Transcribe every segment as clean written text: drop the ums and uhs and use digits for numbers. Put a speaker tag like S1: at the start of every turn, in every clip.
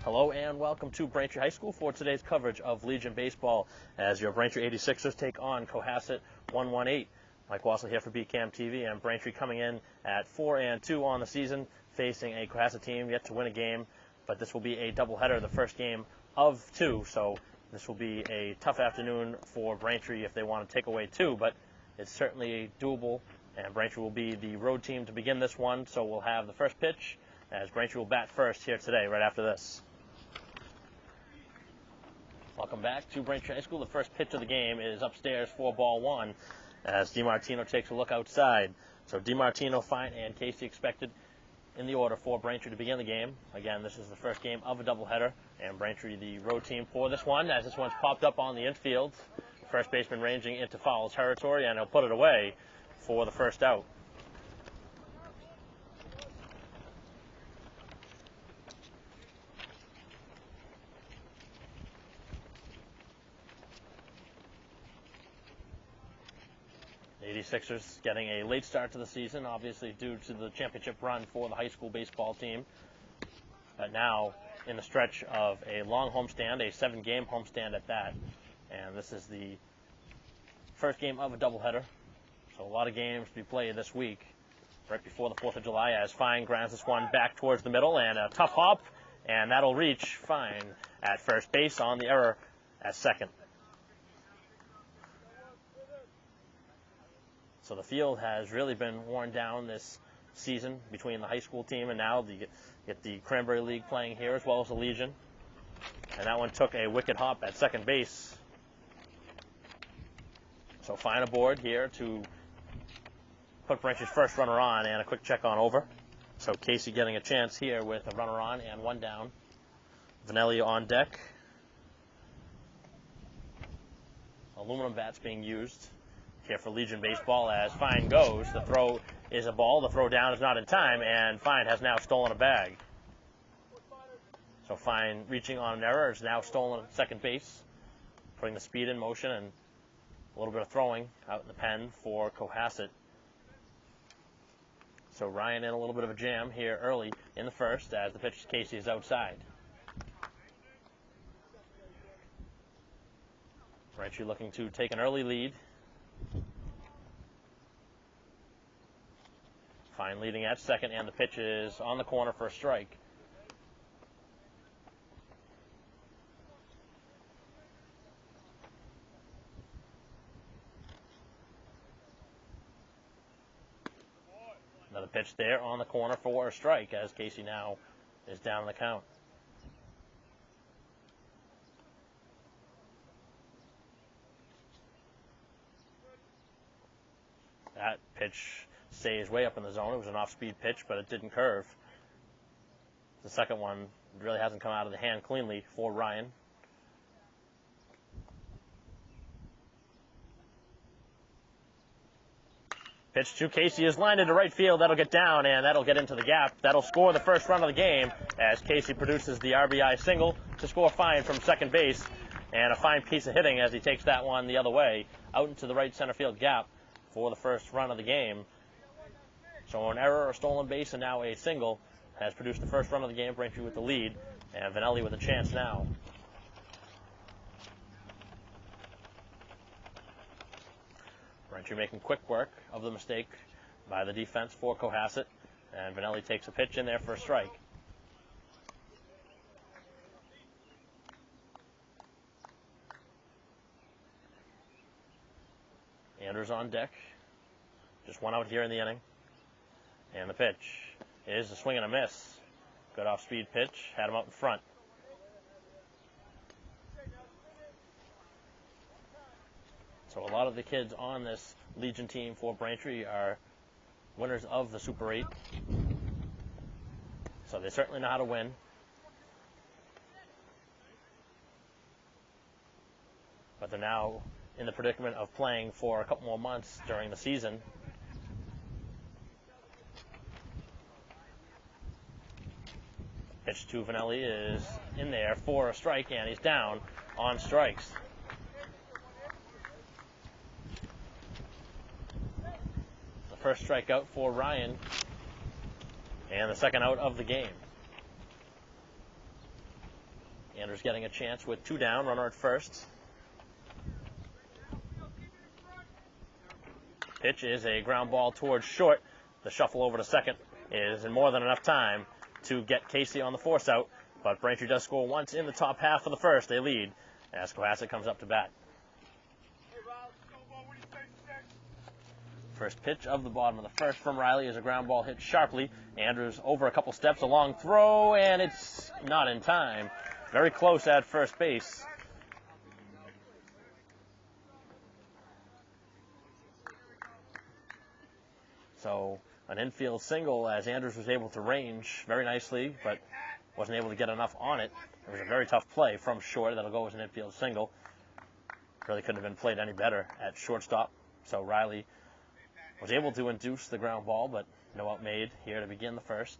S1: Hello and welcome to Braintree High School for today's coverage of Legion Baseball as your Braintree 86ers take on Cohasset 118. Mike Wassel here for BCAM TV, and Braintree coming in at 4-2 on the season, facing a Cohasset team yet to win a game, but this will be a doubleheader, the first game of two, so this will be a tough afternoon for Braintree if they want to take away two, but it's certainly doable, and Braintree will be the road team to begin this one, so we'll have the first pitch as Braintree will bat first here today, right after this. Welcome back to Braintree High School. The first pitch of the game is upstairs for ball one as DiMartino takes a look outside. So DiMartino, Fine, and Casey expected in the order for Braintree to begin the game. Again, this is the first game of a doubleheader, and Braintree the road team for this one, as this one's popped up on the infield. First baseman ranging into foul territory, and he'll put it away for the first out. The 86ers getting a late start to the season, obviously due to the championship run for the high school baseball team. But now in the stretch of a long homestand, a 7-game homestand at that. And this is the first game of a doubleheader. So a lot of games to be played this week, right before the 4th of July, as Fine grounds this one back towards the middle, and a tough hop, and that'll reach Fine at first base on the error at second. So the field has really been worn down this season between the high school team and now get the Cranberry League playing here as well as the Legion. And that one took a wicked hop at second base. So Fine aboard here to put Braintree's first runner on, and a quick check on over. So Casey getting a chance here with a runner on and one down. Vanelli on deck. Aluminum bats being used here for Legion Baseball as Fine goes. The throw is a ball. The throw down is not in time, and Fine has now stolen a bag. So Fine reaching on an error is now stolen at second base, putting the speed in motion and a little bit of throwing out in the pen for Cohasset. So Ryan in a little bit of a jam here early in the first as the pitch to Casey is outside. Braintree looking to take an early lead. Fine leading at second, and the pitch is on the corner for a strike. Another pitch there on the corner for a strike as Casey now is down in the count. That pitch stays way up in the zone. It was an off-speed pitch, but it didn't curve. The second one really hasn't come out of the hand cleanly for Ryan. Pitch to Casey is lined into right field. That'll get down, and that'll get into the gap. That'll score the first run of the game as Casey produces the RBI single to score Fine from second base. And a fine piece of hitting as he takes that one the other way out into the right center field gap for the first run of the game. So an error, a stolen base, and now a single has produced the first run of the game. Braintree with the lead, and Vanelli with a chance now. Braintree making quick work of the mistake by the defense for Cohasset, and Vanelli takes a pitch in there for a strike. Anders on deck. Just one out here in the inning. And the pitch is a swing and a miss. Good off-speed pitch. Had him out in front. So a lot of the kids on this Legion team for Braintree are winners of the Super 8. So they certainly know how to win. But they're now in the predicament of playing for a couple more months during the season. Pitch to Vanelli is in there for a strike, and he's down on strikes. The first strikeout for Ryan, and the second out of the game. Andrews getting a chance with 2 down, runner at first. Pitch is a ground ball towards short. The shuffle over to second is more than enough time to get Casey on the force out, but Braintree does score once in the top half of the first. They lead as Cohasset comes up to bat. First pitch of the bottom of the first from Riley is a ground ball hit sharply. Andrews over a couple steps, a long throw, and it's not in time. Very close at first base. So an infield single as Andrews was able to range very nicely, but wasn't able to get enough on it. It was a very tough play from short. That'll go as an infield single. Really couldn't have been played any better at shortstop. So Riley was able to induce the ground ball, but no out made here to begin the first.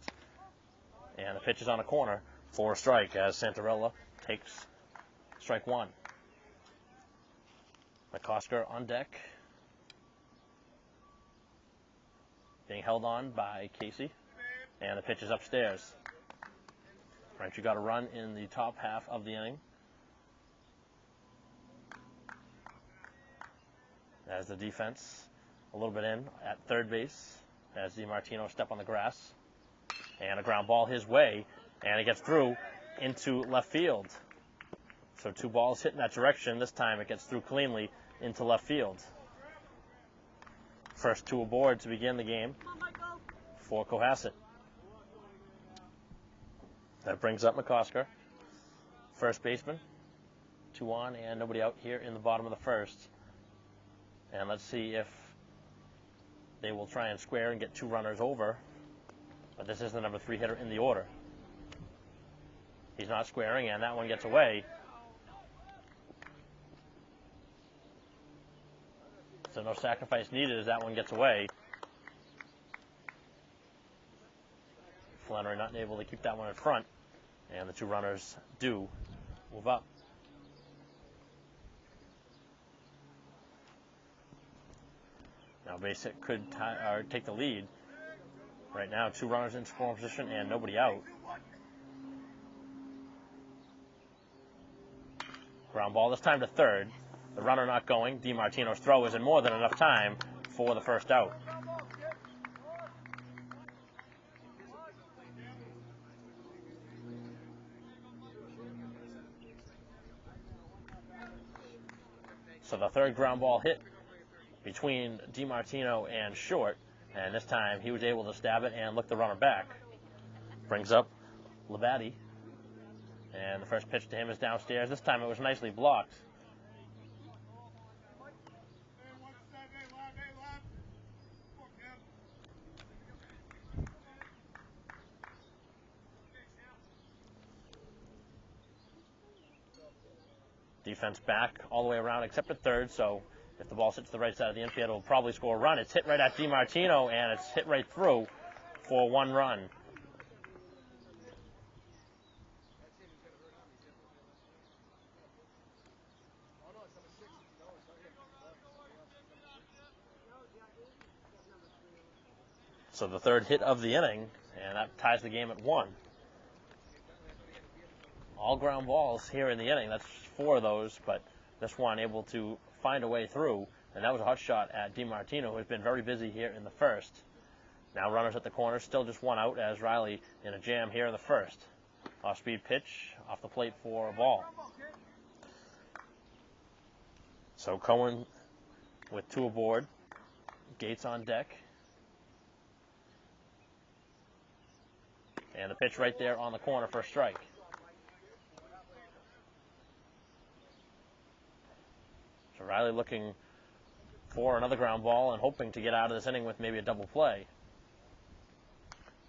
S1: And the pitch is on a corner for a strike as Santarella takes strike 1. McCosker on deck, being held on by Casey, and the pitch is upstairs. Braintree got a run in the top half of the inning as the defense a little bit in at third base as DiMartino step on the grass, and a ground ball his way, and it gets through into left field. So 2 balls hit in that direction. This time it gets through cleanly into left field. First 2 aboard to begin the game for Cohasset. That brings up McCosker, first baseman. 2 on and nobody out here in the bottom of the first. And let's see if they will try and square and get 2 runners over. But this is the number 3 hitter in the order. He's not squaring, and that one gets away. So no sacrifice needed as that one gets away. Flannery not able to keep that one in front, and the 2 runners do move up. Now base hit could take the lead. Right now 2 runners in scoring position and nobody out. Ground ball this time to third. The runner not going. DiMartino's throw is in more than enough time for the first out. So the third ground ball hit between DiMartino and short, and this time he was able to stab it and look the runner back. Brings up Labadie, and the first pitch to him is downstairs. This time it was nicely blocked. Defense back all the way around except at third, so if the ball sits to the right side of the infield, it will probably score a run. It's hit right at DiMartino, and it's hit right through for 1 run. So the third hit of the inning, and that ties the game at 1. All ground balls here in the inning. That's 4 of those, but this one able to find a way through, and that was a hot shot at DiMartino, who has been very busy here in the first. Now runners at the corner, still just 1 out as Riley in a jam here in the first. Off-speed pitch, off the plate for a ball. So Cohen with 2 aboard, Gates on deck. And the pitch right there on the corner for a strike. So Riley looking for another ground ball and hoping to get out of this inning with maybe a double play.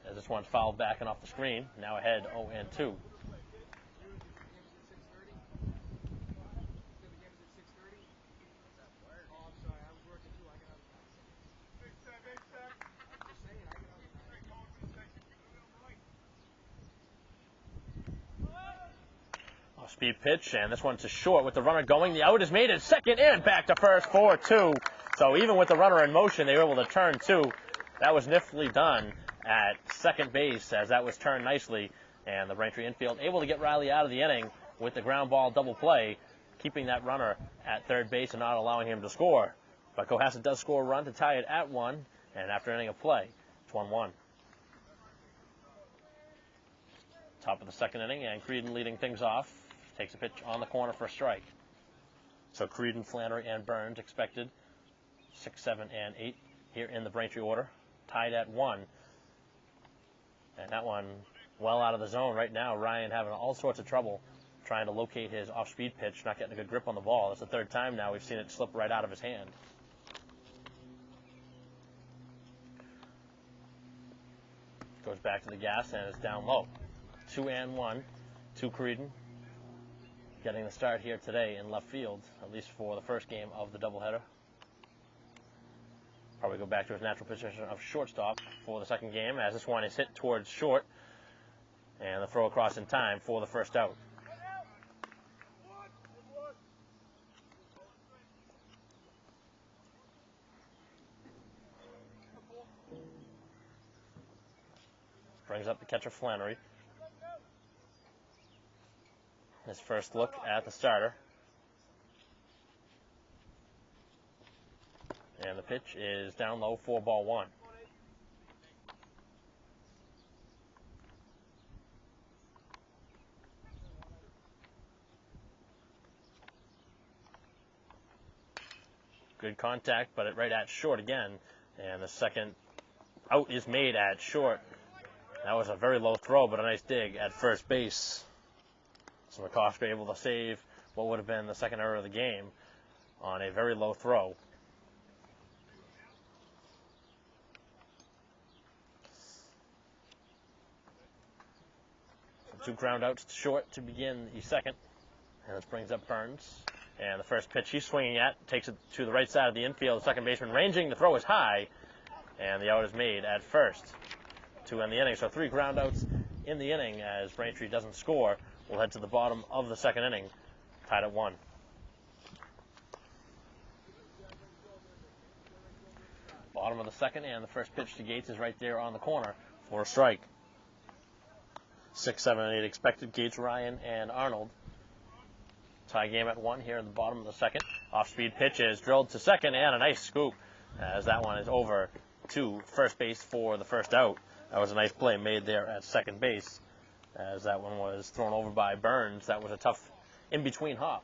S1: As this one's fouled back and off the screen. Now ahead 0-2. Speed pitch, and this one to short with the runner going. The out is made at second and back to first for 2. So even with the runner in motion, they were able to turn 2. That was niftily done at second base as that was turned nicely, and the Braintree infield able to get Riley out of the inning with the ground ball double play, keeping that runner at third base and not allowing him to score. But Cohasset does score a run to tie it at 1, and after an inning of play, it's 1-1. Top of the second inning, and Creedon leading things off. Takes a pitch on the corner for a strike. So Creedon, Flannery, and Burns expected 6, 7, and 8 here in the Braintree order. Tied at 1. And that one well out of the zone right now. Ryan having all sorts of trouble trying to locate his off-speed pitch, not getting a good grip on the ball. That's the third time now we've seen it slip right out of his hand. Goes back to the gas and it's down low. 2-1 to Creedon. Getting the start here today in left field, at least for the first game of the doubleheader. Probably go back to his natural position of shortstop for the second game, as this one is hit towards short. And the throw across in time for the first out. Brings up the catcher Flannery. His first look at the starter. And the pitch is down low for ball 1. Good contact, but right at short again. And the second out is made at short. That was a very low throw, but a nice dig at first base. So McCosker able to save what would have been the second error of the game on a very low throw. So 2 ground outs short to begin the second. And this brings up Burns. And the first pitch he's swinging at takes it to the right side of the infield. The second baseman ranging. The throw is high. And the out is made at first to end the inning. So 3 ground outs in the inning as Braintree doesn't score. We'll head to the bottom of the second inning, tied at 1. Bottom of the second, and the first pitch to Gates is right there on the corner for a strike. 6, 7, and 8 expected. Gates, Ryan, and Arnold. Tie game at 1 here in the bottom of the second. Off-speed pitch is drilled to second, and a nice scoop as that one is over to first base for the first out. That was a nice play made there at second base, as that one was thrown over by Burns. That was a tough in-between hop.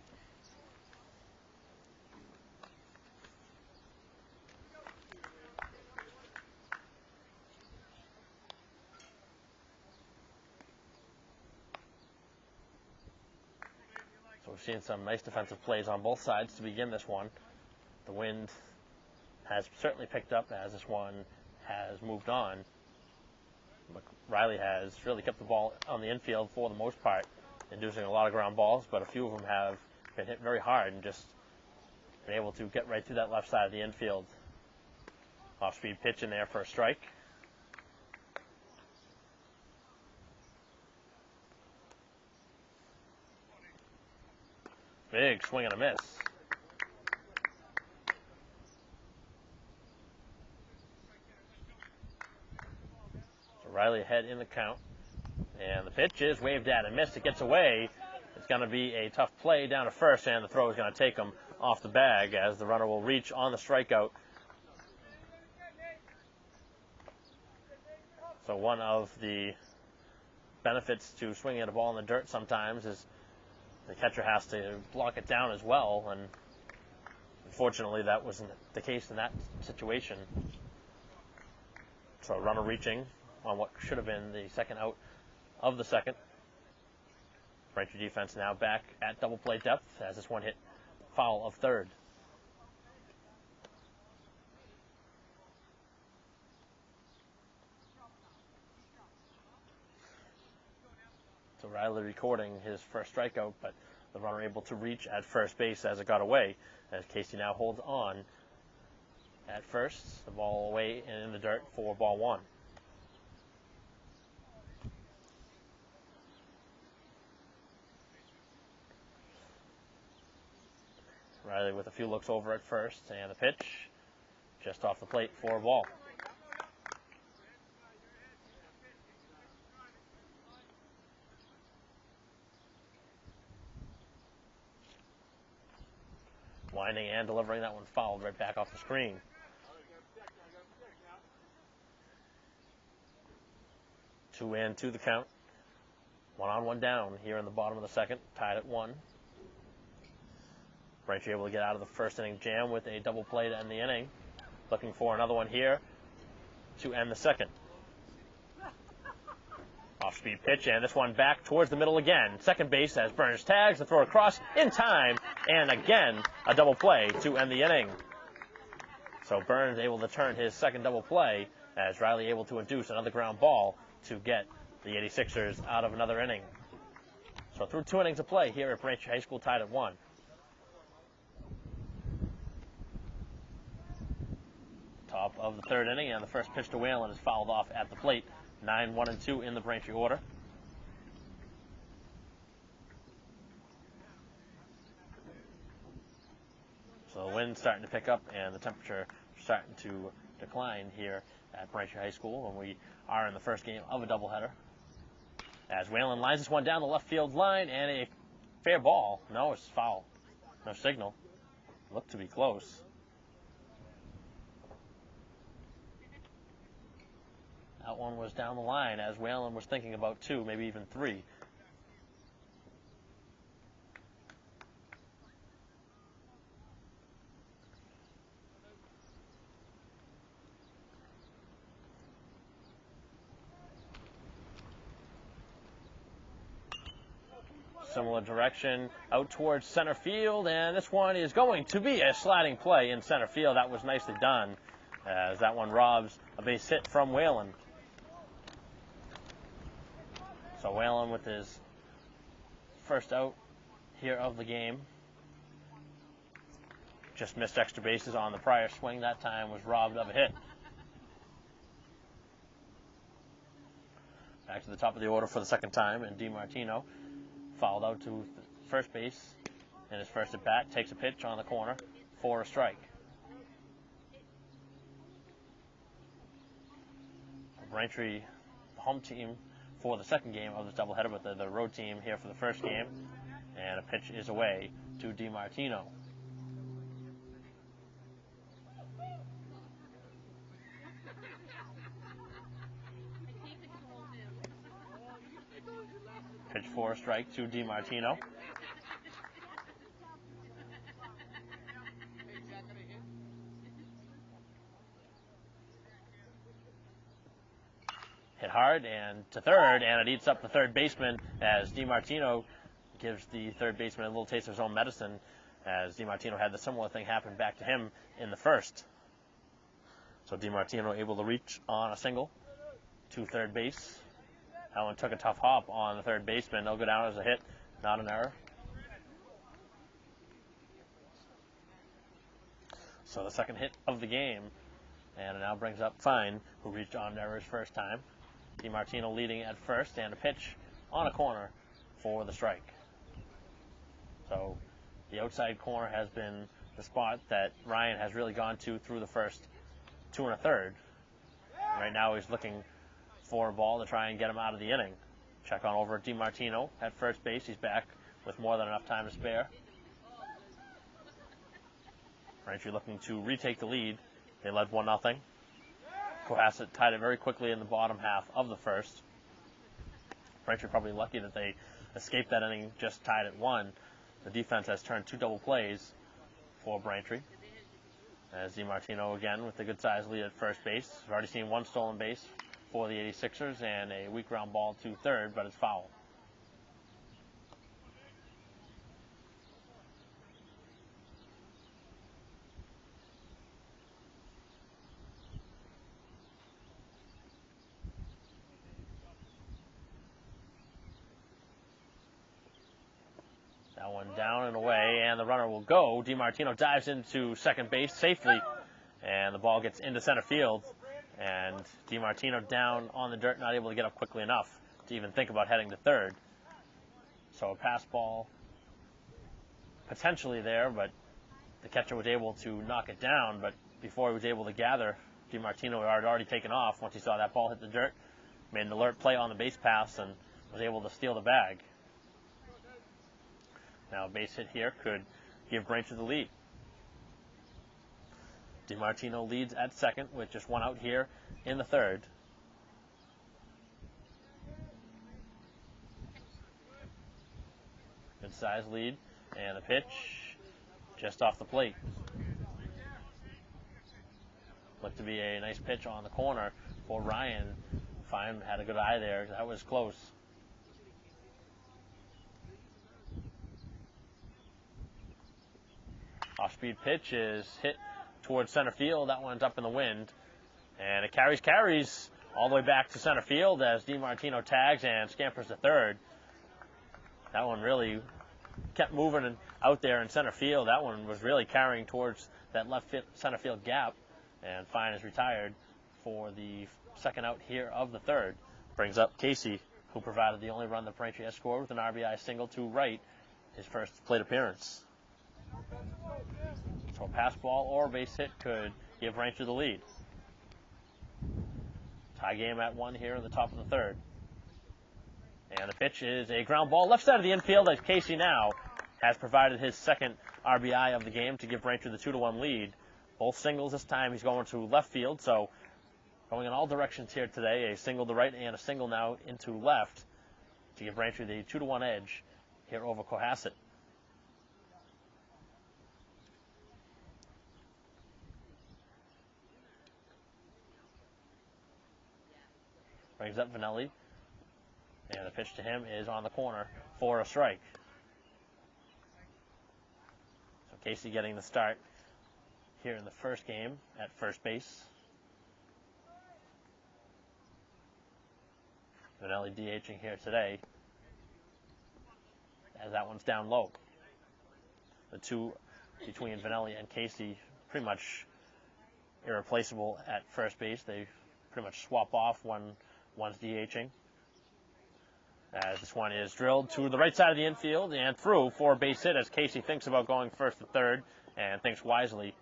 S1: So we've seen some nice defensive plays on both sides to begin this one. The wind has certainly picked up as this one has moved on. Riley has really kept the ball on the infield for the most part, inducing a lot of ground balls, but a few of them have been hit very hard and just been able to get right through that left side of the infield. Off-speed pitch in there for a strike. Big swing and a miss. Riley ahead in the count, and the pitch is waved at and missed. It gets away. It's going to be a tough play down to first, and the throw is going to take him off the bag as the runner will reach on the strikeout. So one of the benefits to swinging at a ball in the dirt sometimes is the catcher has to block it down as well, and unfortunately that wasn't the case in that situation. So a runner reaching on what should have been the second out of the second. Braintree defense now back at double play depth as this one hit foul of third. So Riley recording his first strikeout, but the runner able to reach at first base as it got away, as Casey now holds on at first. The ball away and in the dirt for ball 1. Riley with a few looks over at first, and the pitch just off the plate for a ball. finding and delivering. That one fouled right back off the screen. Two and two the count. 1 on 1 down here in the bottom of the second, tied at 1. Braintree able to get out of the first inning jam with a double play to end the inning. Looking for another one here to end the second. Off-speed pitch, and this one back towards the middle again. Second base as Burns tags and throw across in time, and again a double play to end the inning. So Burns able to turn his second double play as Riley able to induce another ground ball to get the 86ers out of another inning. So through 2 innings of play here at Braintree High School, tied at 1. Top of the third inning, and the first pitch to Whalen is fouled off at the plate. 9-1-2 in the Braintree order. So the wind's starting to pick up and the temperature starting to decline here at Braintree High School when we are in the first game of a doubleheader. As Whalen lines this one down the left field line, and a fair ball. No, it's foul. No signal. Looked to be close. That one was down the line as Whalen was thinking about 2, maybe even 3. Similar direction out towards center field, and this one is going to be a sliding play in center field. That was nicely done as that one robs a base hit from Whalen. So Whalen with his first out here of the game. Just missed extra bases on the prior swing. That time was robbed of a hit. Back to the top of the order for the second time, and DiMartino fouled out to first base in his first at bat. Takes a pitch on the corner for a strike. Braintree, the home team for the second game of this doubleheader, but the road team here for the first game. And a pitch is away to DiMartino. Pitch for a strike to DiMartino. Hit hard and to third, and it eats up the third baseman as DiMartino gives the third baseman a little taste of his own medicine, as DiMartino had the similar thing happen back to him in the first. So DiMartino able to reach on a single to third base. That one took a tough hop on the third baseman. They'll go down as a hit, not an error. So the second hit of the game, and it now brings up Fine, who reached on errors first time. DiMartino leading at first, and a pitch on a corner for the strike. So the outside corner has been the spot that Ryan has really gone to through the first 2 1/3. Right now he's looking for a ball to try and get him out of the inning. Check on over at DiMartino at first base. He's back with more than enough time to spare. Braintree looking to retake the lead. They led 1-0. Cohasset tied it very quickly in the bottom half of the first. Braintree probably lucky that they escaped that inning just tied at 1. The defense has turned 2 double plays for Braintree. As DiMartino again with a good-sized lead at first base. We've already seen 1 stolen base for the 86ers and a weak ground ball to third, but it's foul. That one down and away, and the runner will go. DiMartino dives into second base safely, and the ball gets into center field. And DiMartino down on the dirt, not able to get up quickly enough to even think about heading to third. So a pass ball potentially there, but the catcher was able to knock it down. But before he was able to gather, DiMartino had already taken off once he saw that ball hit the dirt, made an alert play on the base pass, and was able to steal the bag. Now a base hit here could give Braintree the lead. DiMartino leads at second with just one out here in the third. Good size lead, and the pitch just off the plate. Looked to be a nice pitch on the corner for Ryan. Fine, had a good eye there. That was close. Off-speed pitch is hit towards center field. That one's up in the wind. And it carries all the way back to center field as DiMartino tags and scampers to third. That one really kept moving out there in center field. That one was really carrying towards that left center field gap. And Fine is retired for the second out here of the third. Brings up Casey, who provided the only run that Braintree has scored with an RBI single to right, his first plate appearance. So a pass ball or a base hit could give Braintree the lead. Tie game at 1 here in the top of the third. And the pitch is a ground ball left side of the infield as Casey now has provided his second RBI of the game to give Braintree the 2-1 lead. Both singles this time. He's going to left field, so going in all directions here today. A single to right and a single now into left to give Braintree the 2-1 edge here over Cohasset. Brings up Vanelli, and the pitch to him is on the corner for a strike. So Casey getting the start here in the first game at first base. Vanelli DHing here today as that one's down low. The two between Vanelli and Casey pretty much irreplaceable at first base. They pretty much swap off when one's DHing. As this one is drilled to the right side of the infield and through for a base hit as Casey thinks about going first to third and thinks wisely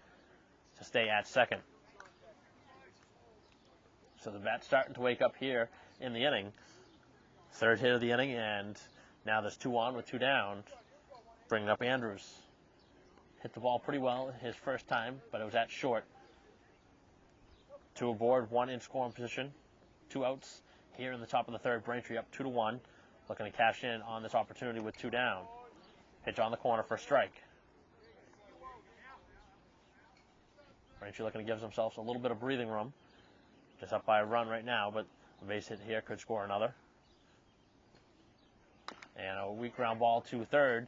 S1: to stay at second. So the bat's starting to wake up here in the inning. Third hit of the inning, and now there's 2 on with 2 down. Bringing up Andrews. Hit the ball pretty well his first time, but it was at short. 2 aboard, 1 in scoring position. 2 outs here in the top of the third. Braintree up 2-1. Looking to cash in on this opportunity with 2 down. Pitch on the corner for a strike. Braintree looking to give themselves a little bit of breathing room. Just up by a run right now, but a base hit here could score another. And a weak ground ball to third.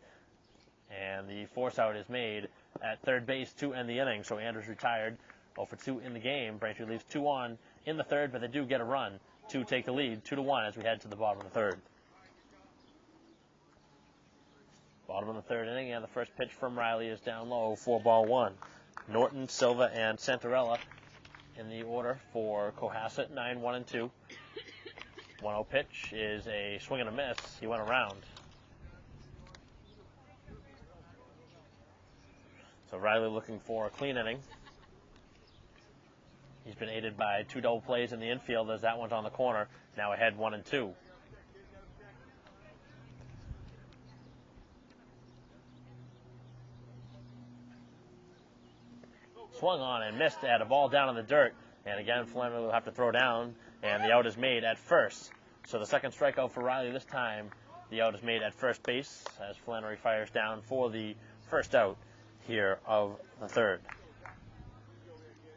S1: And the force out is made at third base to end the inning. So Andrews retired 0 for 2 in the game. Braintree leaves 2 on in the third, but they do get a run to take the lead 2-1 as we head to the bottom of the third. Bottom of the third inning, and the first pitch from Riley is down low for ball 1. Norton, Silva, and Santarella in the order for Cohasset, 9, 1, and 2. 1-0 pitch is a swing and a miss. He went around. So Riley looking for a clean inning. He's been aided by 2 double plays in the infield as that one's on the corner. Now ahead 1 and 2. Swung on and missed at a ball down in the dirt. And again, Flannery will have to throw down, and the out is made at first. So the second strikeout for Riley this time. The out is made at first base as Flannery fires down for the first out here of the third.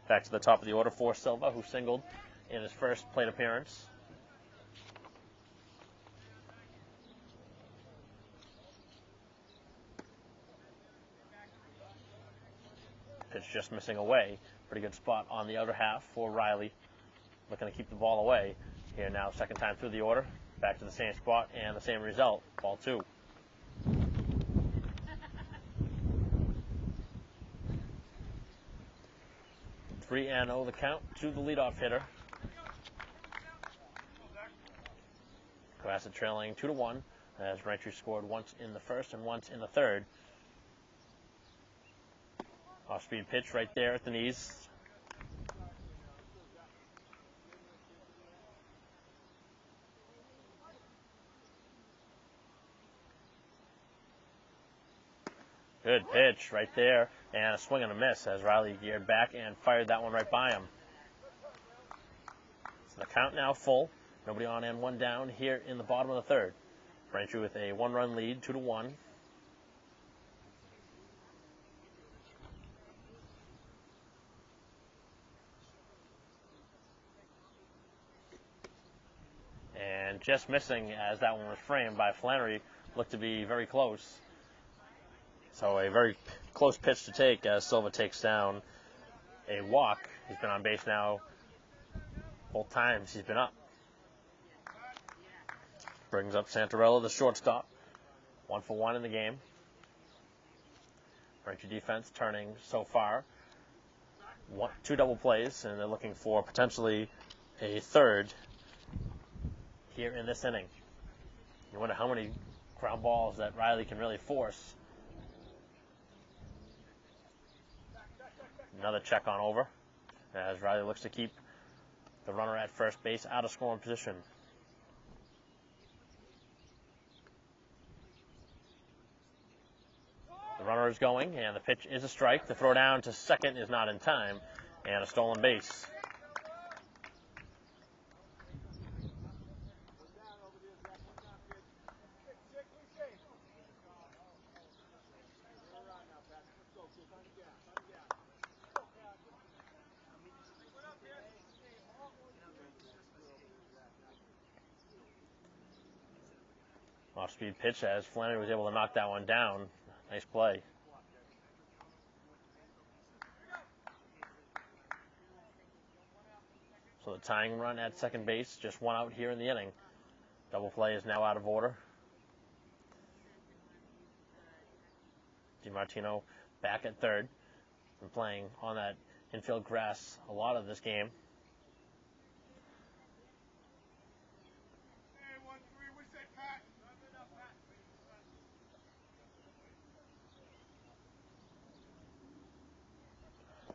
S1: Back to the top of the order for Silva, who singled in his first plate appearance. Pitch just missing away. Pretty good spot on the outer half for Riley. Looking to keep the ball away. Here now, second time through the order. Back to the same spot and the same result. Ball 2. 3-0 the count to the leadoff hitter. Cohasset trailing 2-1 as Braintree scored once in the first and once in the third. Off-speed pitch right there at the knees. Good pitch right there, and a swing and a miss as Riley geared back and fired that one right by him. So the count now full. Nobody on and one down here in the bottom of the third. Braintree with a one-run lead, 2-1. And just missing as that one was framed by Flannery. Looked to be very close. So a very close pitch to take as Silva takes down a walk. He's been on base now both times he's been up. Brings up Santarella, the shortstop. 1-for-1 in the game. Braintree defense turning so far. 2 double plays, and they're looking for potentially a third here in this inning. You wonder how many ground balls that Riley can really force. Another check on over as Riley looks to keep the runner at first base out of scoring position. The runner is going, and the pitch is a strike. The throw down to second is not in time, and a stolen base. Off-speed pitch as Flannery was able to knock that one down. Nice play. So the tying run at second base, just one out here in the inning. Double play is now out of order. DiMartino back at third. Been playing on that infield grass a lot of this game.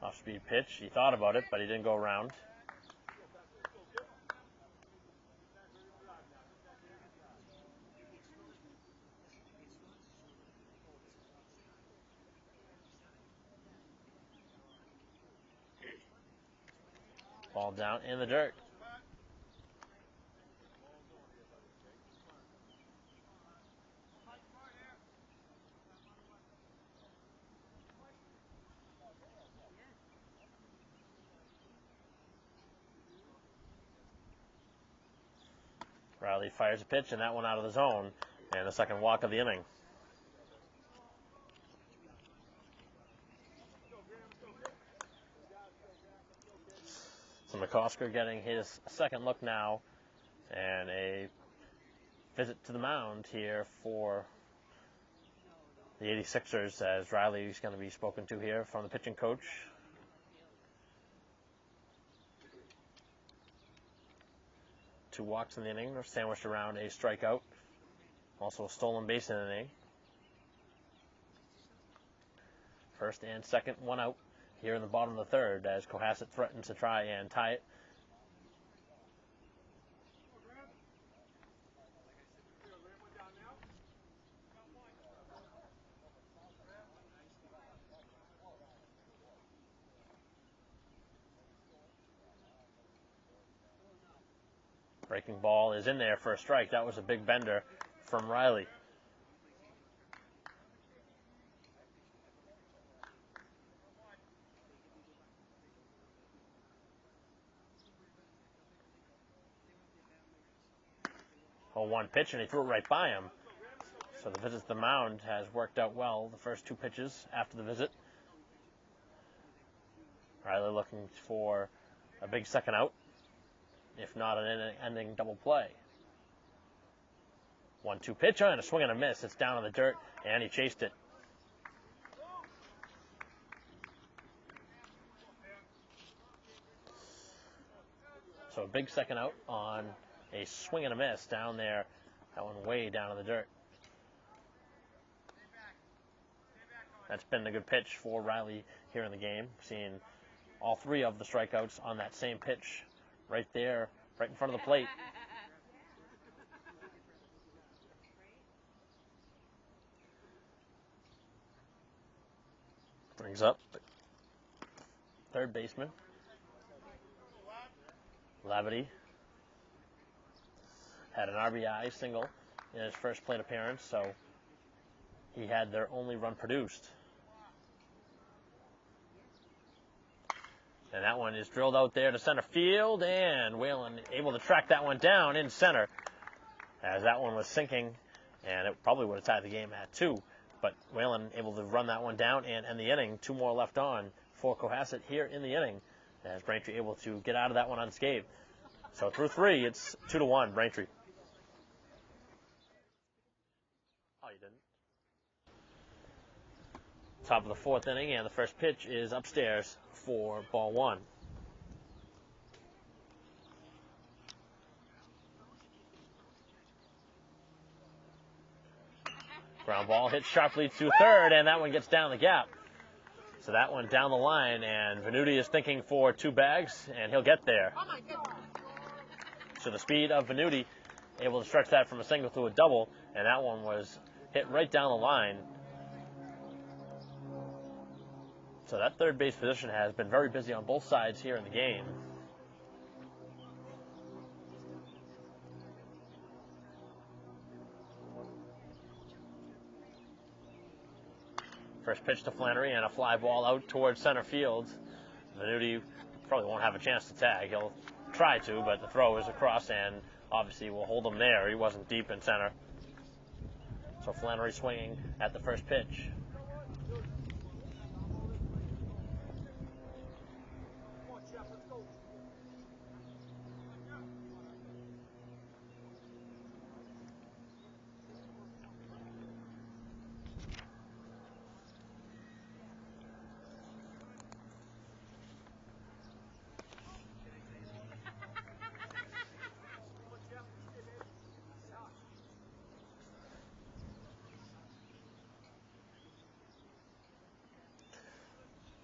S1: Off-speed pitch. He thought about it, but he didn't go around. Ball down in the dirt. Riley fires a pitch, and that one out of the zone, and the second walk of the inning. So McCosker getting his second look now, and a visit to the mound here for the 86ers as Riley is going to be spoken to here from the pitching coach. Two walks in the inning are sandwiched around a strikeout. Also a stolen base in the inning. First and second, one out here in the bottom of the third as Cohasset threatens to try and tie it. Breaking ball is in there for a strike. That was a big bender from Riley. Oh, one pitch, and he threw it right by him. So the visit to the mound has worked out well. The first two pitches after the visit. Riley looking for a big second out, if not an ending double play. 1-2 pitch, and a swing and a miss. It's down in the dirt, and he chased it. So a big second out on a swing and a miss down there. That one way down in the dirt. That's been a good pitch for Riley here in the game. Seeing all three of the strikeouts on that same pitch right there, right in front of the plate. Brings up third baseman Lavity. Had an RBI single in his first plate appearance, so he had their only run produced. And that one is drilled out there to center field, and Whalen able to track that one down in center as that one was sinking, and it probably would have tied the game at 2. But Whalen able to run that one down and end the inning. 2 more left on for Cohasset here in the inning as Braintree able to get out of that one unscathed. So through 3, it's 2-1 Braintree. Oh, you didn't? Top of the 4th inning, and the first pitch is upstairs for ball 1. Ground ball hits sharply to third, and that one gets down the gap. So that one down the line, and Venuti is thinking for 2 bags, and he'll get there. So the speed of Venuti, able to stretch that from a single to a double, and that one was hit right down the line. So that third base position has been very busy on both sides here in the game. First pitch to Flannery and a fly ball out towards center field. Venuti probably won't have a chance to tag. He'll try to, but the throw is across and obviously will hold him there. He wasn't deep in center. So Flannery swinging at the first pitch.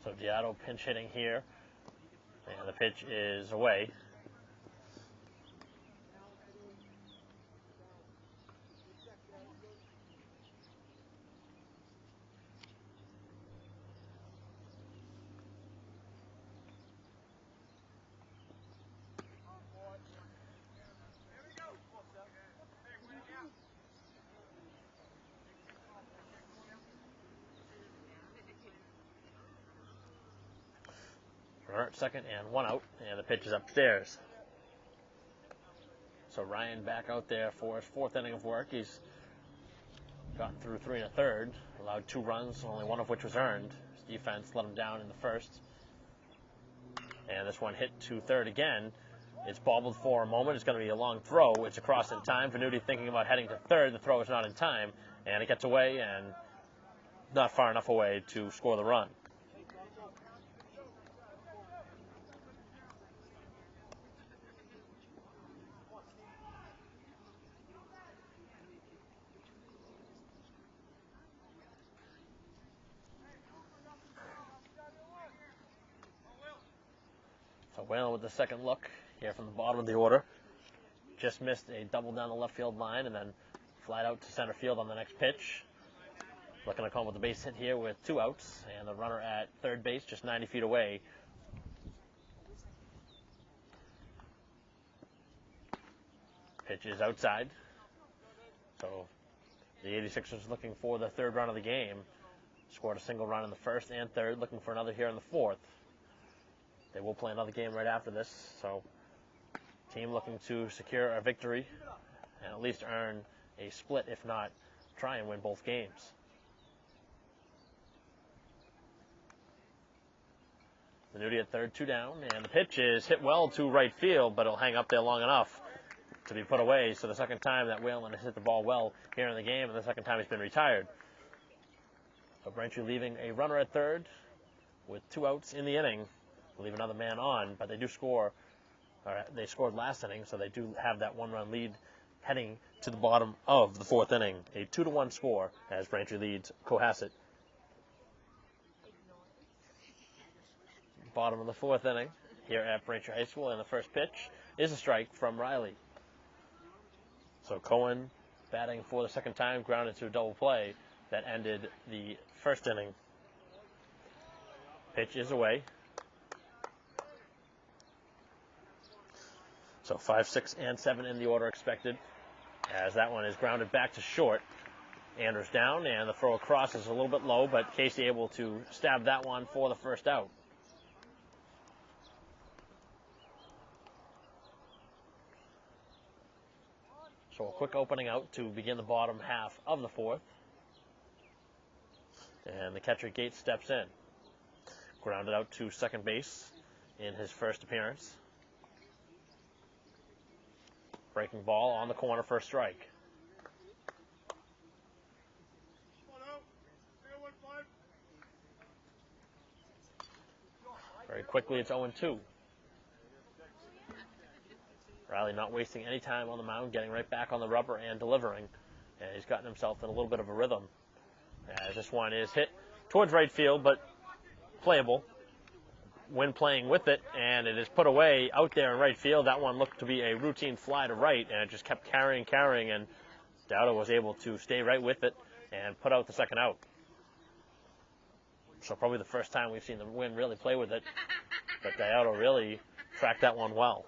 S1: So Giotto pinch hitting here, and the pitch is away. Runner at second and 1 out, and the pitch is upstairs. So Ryan back out there for his 4th inning of work. He's gotten through 3 1/3, allowed 2 runs, only 1 of which was earned. His defense let him down in the first. And this one hit to third again. It's bobbled for a moment. It's going to be a long throw. It's across in time. Venuti thinking about heading to third. The throw is not in time, and it gets away and not far enough away to score the run. So Whalen with the second look here from the bottom of the order. Just missed a double down the left field line and then flied out to center field on the next pitch. Looking to come with the base hit here with 2 outs, and the runner at third base just 90 feet away. Pitch is outside. So the 86ers looking for the 3rd run of the game. Scored a single run in the 1st and 3rd, looking for another here in the 4th. They will play another game right after this, so team looking to secure a victory and at least earn a split, if not try and win both games. Venuti at third, 2 down, and the pitch is hit well to right field, but it'll hang up there long enough to be put away. So the second time that Whalen has hit the ball well here in the game, and the second time he's been retired. So Braintree leaving a runner at third with 2 outs in the inning. Leave another man on, but they do score. They scored last inning, so they do have that 1-run lead heading to the bottom of the 4th inning. A 2-1 score as Braintree leads Cohasset. Bottom of the 4th inning here at Braintree High School, and the first pitch is a strike from Riley. So Cohen batting for the second time, grounded to a double play that ended the 1st inning. Pitch is away. So 5, 6, and 7 in the order expected, as that one is grounded back to short. Anders down, and the throw across is a little bit low, but Casey able to stab that one for the first out. So a quick opening out to begin the bottom half of the fourth. And the catcher Gates steps in. Grounded out to second base in his first appearance. Breaking ball on the corner for a strike. Very quickly, it's 0-2. Riley not wasting any time on the mound, getting right back on the rubber and delivering. And he's gotten himself in a little bit of a rhythm. As this one is hit towards right field, but playable. When playing with it, and it is put away out there in right field. That one looked to be a routine fly to right, and it just kept carrying, and Dowda was able to stay right with it and put out the second out. So probably the first time we've seen the Wind really play with it, but Dowda really tracked that one well.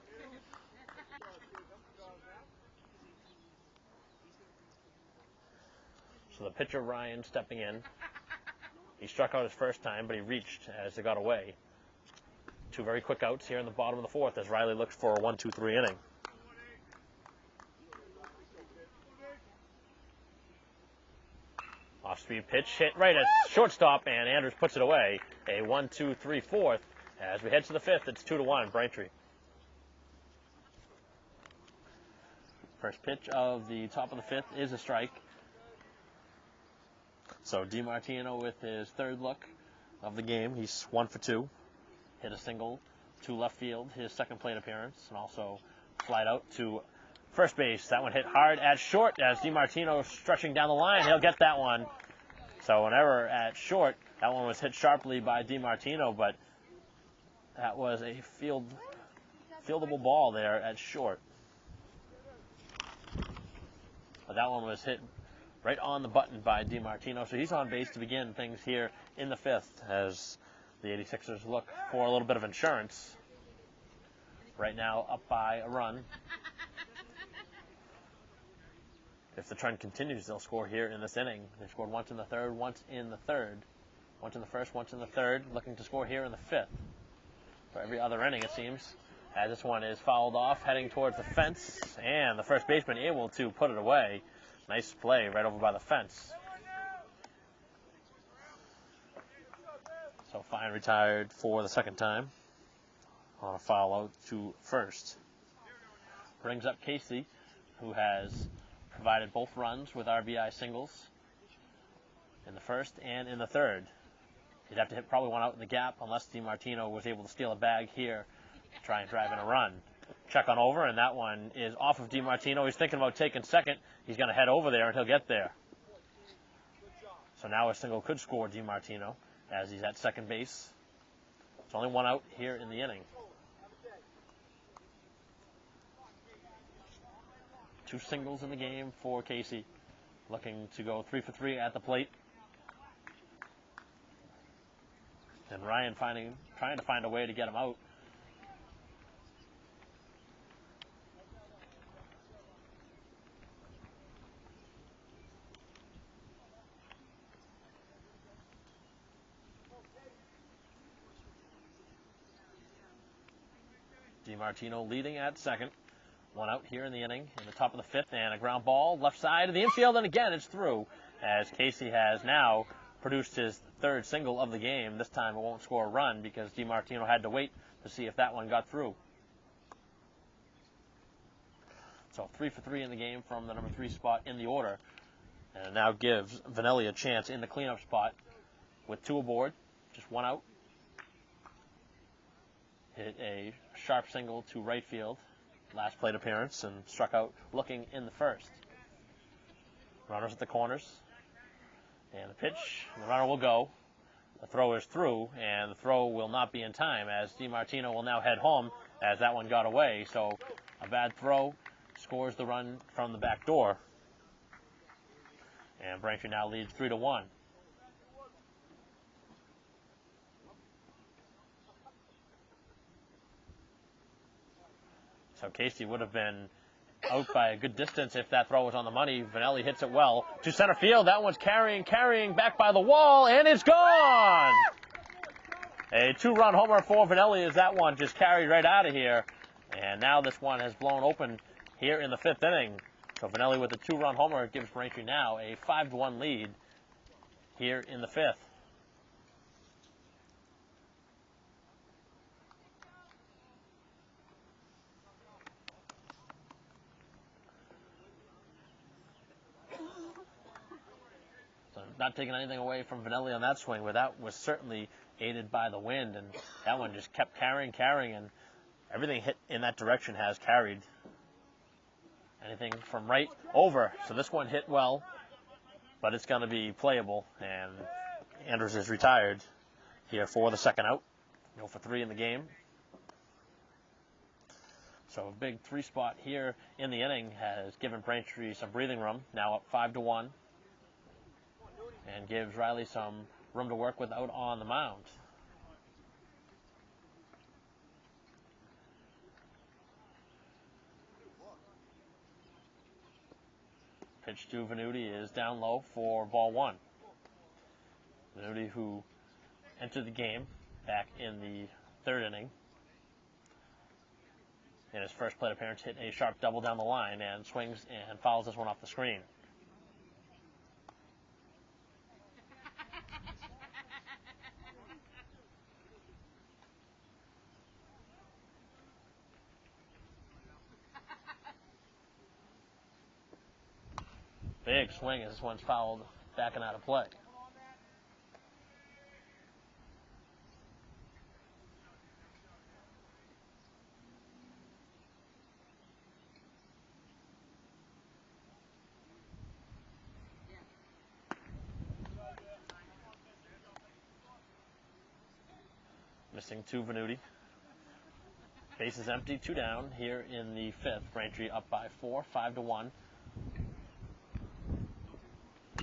S1: So the pitcher, Ryan, stepping in. He struck out his first time, but he reached as it got away. 2 very quick outs here in the bottom of the fourth as Riley looks for a 1-2-3 inning. Off-speed pitch hit right at shortstop, and Anders puts it away. A 1-2-3 fourth. As we head to the fifth, it's 2-1, Braintree. First pitch of the top of the fifth is a strike. So DiMartino with his third look of the game. He's 1 for 2. Hit a single to left field, his second plate appearance, and also flied out to first base. That one hit hard at short as DiMartino stretching down the line. He'll get that one. So an error at short. That one was hit sharply by DiMartino, but that was a fieldable ball there at short. But that one was hit right on the button by DiMartino. So he's on base to begin things here in the fifth as the 86ers look for a little bit of insurance. Right now up by a run. If the trend continues, they'll score here in this inning. They've scored once in the third, once in the third. Once in the first, once in the third. Looking to score here in the fifth. For every other inning, it seems. As this one is fouled off, heading towards the fence. And the first baseman able to put it away. Nice play right over by the fence. So Fine retired for the second time on a foul out to first. Brings up Casey, who has provided both runs with RBI singles in the first and in the third. He'd have to hit probably one out in the gap unless DiMartino was able to steal a bag here to try and drive in a run. Check on over, and that one is off of DiMartino. He's thinking about taking second. He's going to head over there, and he'll get there. So now a single could score DiMartino as he's at second base. It's only one out here in the inning. 2 singles in the game for Casey, looking to go 3 for 3 at the plate. And Ryan trying to find a way to get him out. DiMartino leading at second. One out here in the inning, in the top of the fifth, and a ground ball left side of the infield, and again it's through, as Casey has now produced his third single of the game. This time it won't score a run because DiMartino had to wait to see if that one got through. So 3 for 3 in the game from the number 3 spot in the order, and it now gives Vanelli a chance in the cleanup spot with 2 aboard, just 1 out. Hit a sharp single to right field, last plate appearance, and struck out looking in the first. Runners at the corners, and the pitch, the runner will go. The throw is through, and the throw will not be in time as DiMartino will now head home as that one got away. So a bad throw scores the run from the back door. And Braintree now leads 3-1. So Casey would have been out by a good distance if that throw was on the money. Vanelli hits it well to center field. That one's carrying back by the wall, and it's gone! A 2-run homer for Vanelli as that one just carried right out of here. And now this one has blown open here in the 5th inning. So Vanelli with a 2-run homer gives Braintree now a 5-1 lead here in the 5th. So not taking anything away from Vanelli on that swing, but that was certainly aided by the wind, and that one just kept carrying, and everything hit in that direction has carried. Anything from right over. So this one hit well, but it's going to be playable, and Andrews is retired here for the second out. 0 for 3 in the game. So a big 3-spot here in the inning has given Braintree some breathing room, now up 5-1, and gives Riley some room to work with out on the mound. Pitch to Venuti is down low for ball 1. Venuti, who entered the game back in the 3rd inning, in his first plate appearance, hit a sharp double down the line and swings and fouls this one off the screen. Big swing as this one's fouled back and out of play. Missing 2 Venuti. Base is empty, 2 down here in the 5th. Braintree up by 4, 5-1.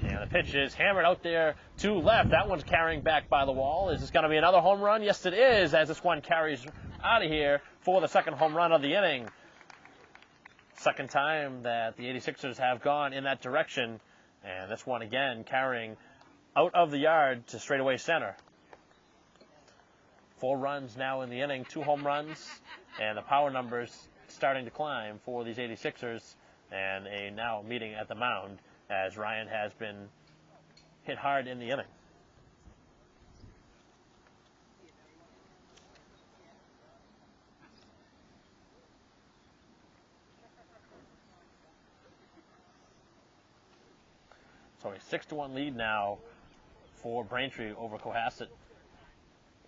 S1: And the pitch is hammered out there to left. That one's carrying back by the wall. Is this going to be another home run? Yes, it is, as this one carries out of here for the second home run of the inning. Second time that the 86ers have gone in that direction. And this one again carrying out of the yard to straightaway center. 4 runs now in the inning, 2 home runs, and the power numbers starting to climb for these 86ers, and a now meeting at the mound as Ryan has been hit hard in the inning. So a 6-1 lead now for Braintree over Cohasset.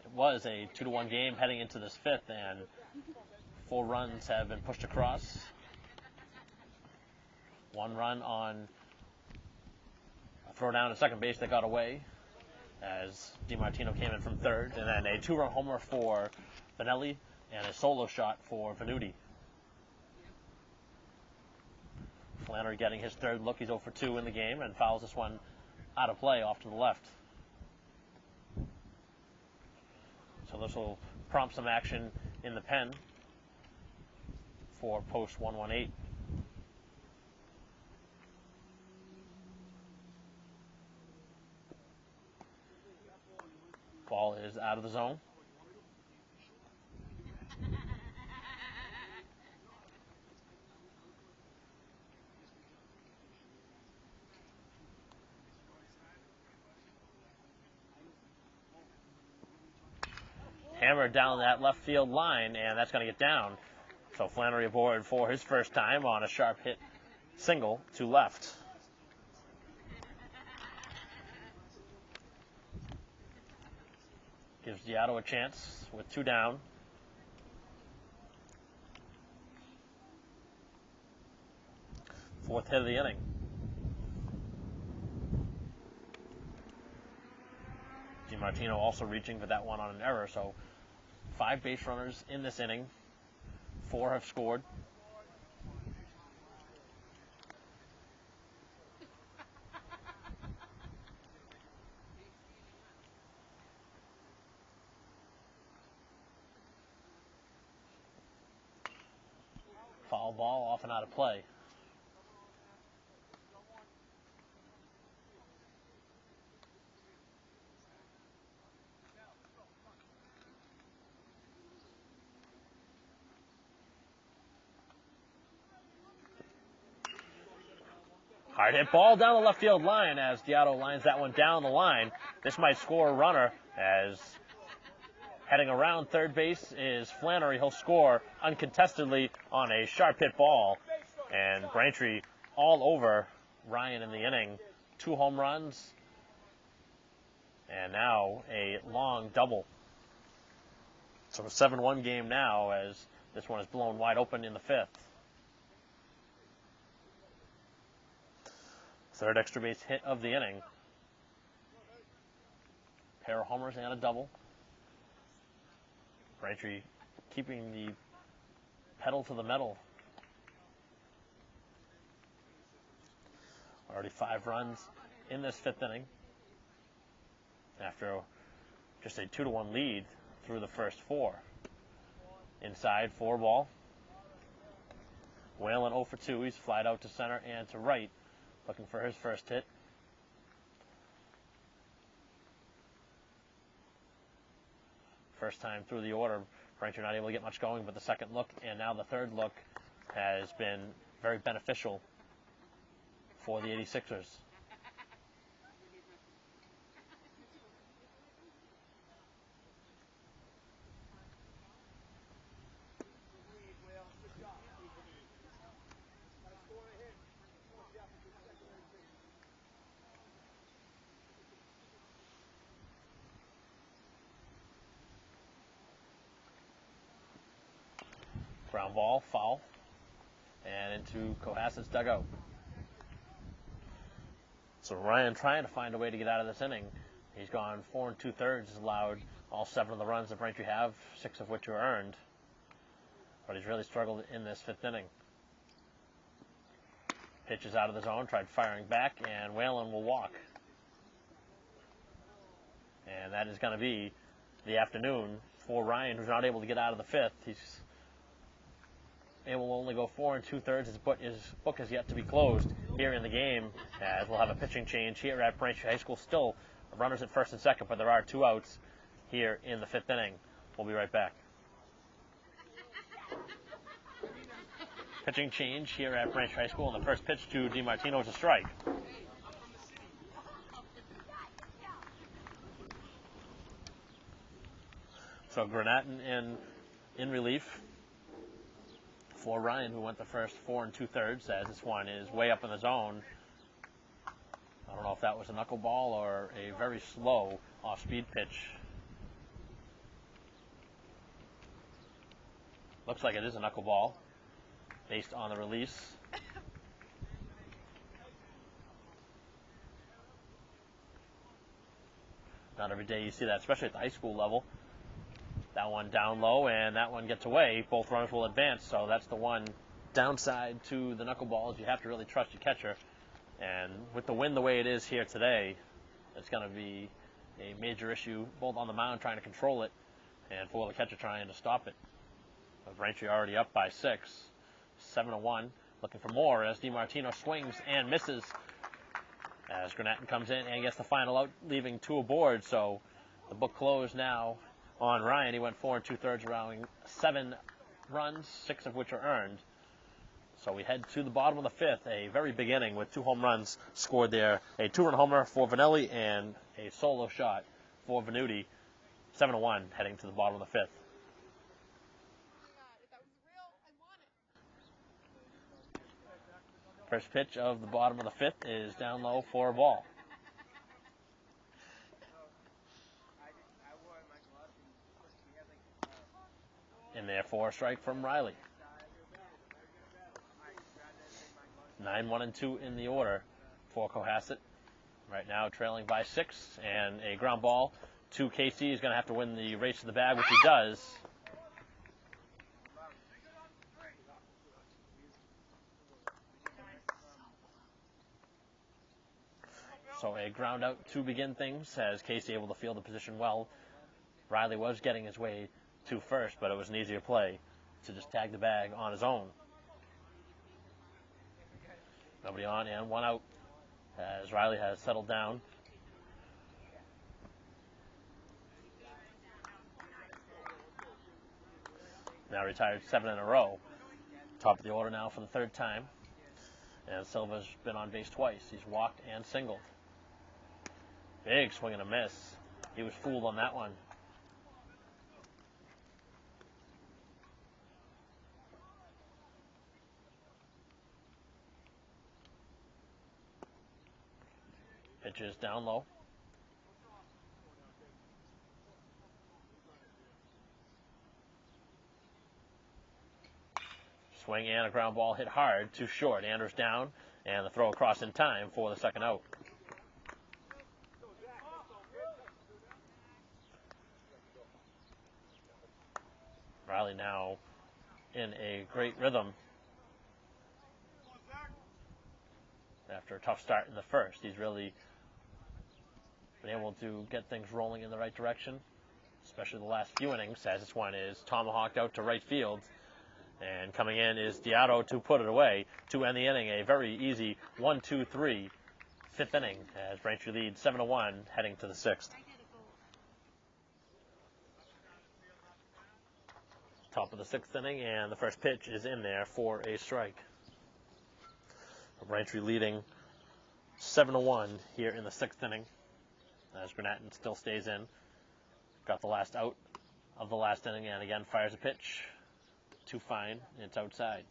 S1: It was a 2-1 game heading into this 5th, and 4 runs have been pushed across. 1 run on a throw down to second base that got away as DiMartino came in from 3rd, and then a 2-run homer for Vanelli and a solo shot for Venuti. Flannery getting his 3rd look. He's 0 for 2 in the game and fouls this one out of play off to the left. So this will prompt some action in the pen for post 118. Ball is out of the zone. Hammered down that left field line, and that's going to get down. So Flannery aboard for his first time on a sharp hit single to left. Gives Giotto a chance with 2 down. Fourth hit of the inning. DiMartino also reaching for that one on an error, so 5 base runners in this inning. 4 have scored. Foul ball off and out of play. Hard hit ball down the left field line as Diotto lines that one down the line. This might score a runner as heading around third base is Flannery. He'll score uncontestedly on a sharp hit ball. And Braintree all over Ryan in the inning. 2 home runs. And now a long double. So a 7-1 game now as this one is blown wide open in the 5th. Third extra base hit of the inning. Pair of homers and a double. Braintree keeping the pedal to the metal. Already 5 runs in this 5th inning after just a 2-1 lead through the first 4. Inside, 4 ball. Whalen 0 for 2. He's flied out to center and to right, looking for his first hit. First time through the order, Braintree not able to get much going, but the second look and now the third look has been very beneficial for the 86ers. Ground ball, foul, and into Cohasset's dugout. So Ryan trying to find a way to get out of this inning. He's gone 4 2/3, allowed all 7 of the runs that Braintree have, 6 of which are earned. But he's really struggled in this 5th inning. Pitch is out of the zone, tried firing back, and Whalen will walk. And that is going to be the afternoon for Ryan, who's not able to get out of the 5th. He's able to only go 4 2/3. His book is yet to be closed here in the game, as we'll have a pitching change here at Braintree High School. Still runners at first and second, but there are 2 outs here in the 5th inning. We'll be right back. Pitching change here at Braintree High School, and the first pitch to DiMartino is a strike. So Grenatin in relief for Ryan, who went the first 4 2/3, as this one is way up in the zone. I don't know if that was a knuckleball or a very slow off-speed pitch. Looks like it is a knuckleball based on the release. Not every day you see that, especially at the high school level. That one down low, and that one gets away. Both runners will advance, so that's the one downside to the knuckleballs. You have to really trust your catcher. And with the wind the way it is here today, it's going to be a major issue, both on the mound trying to control it and for the catcher trying to stop it. But Braintree already up by 6, 7-1. Looking for more as DiMartino swings and misses. As Grenatin comes in and gets the final out, leaving 2 aboard. So the book closed now on Ryan. He went 4 2/3, allowing 7 runs, 6 of which are earned. So we head to the bottom of the 5th, a very big inning with 2 home runs scored there. A 2-run homer for Vanelli and a solo shot for Venuti. 7-1 heading to the bottom of the 5th. First pitch of the bottom of the 5th is down low for a ball. In there for a strike from Riley. 9-1-2 in the order for Cohasset. Right now trailing by 6, and a ground ball to Casey. He's going to have to win the race to the bag, which he does. So a ground out to begin things, has Casey able to field the position well. Riley was getting his way to first, but it was an easier play to just tag the bag on his own. Nobody on and one out as Riley has settled down. Now retired 7 in a row. Top of the order now for the third time. And Silva's been on base twice. He's walked and singled. Big swing and a miss. He was fooled on that one. Pitches down low. Swing and a ground ball hit hard, too short. Anders down, and the throw across in time for the second out. Riley now in a great rhythm after a tough start in the first. He's really been able to get things rolling in the right direction, especially the last few innings, as this one is tomahawked out to right field. And coming in is Diato to put it away to end the inning. A very easy 1-2-3 fifth inning as Braintree leads 7-1 heading to the sixth. Top of the sixth inning, and the first pitch is in there for a strike. Braintree leading 7-1 here in the sixth inning as Granaton still stays in. Got the last out of the last inning and again fires a pitch. Too fine, it's outside.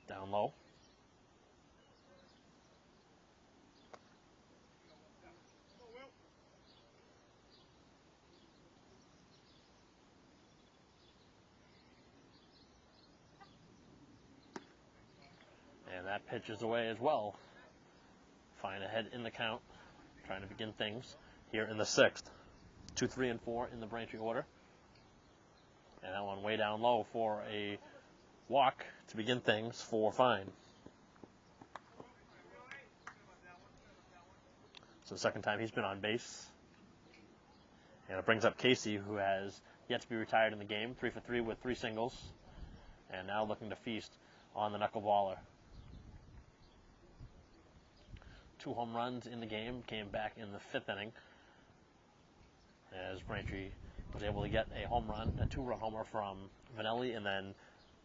S1: Down low. And that pitch is away as well. Fine ahead in the count, trying to begin things here in the sixth. 2, 3, and 4 in the Braintree order. And that one way down low for a walk to begin things for Fine. So the second time he's been on base. And it brings up Casey, who has yet to be retired in the game. 3 for 3 with 3 singles. And now looking to feast on the knuckleballer. 2 home runs in the game, came back in the fifth inning as Braintree was able to get a home run, a 2-run homer from Vanelli, and then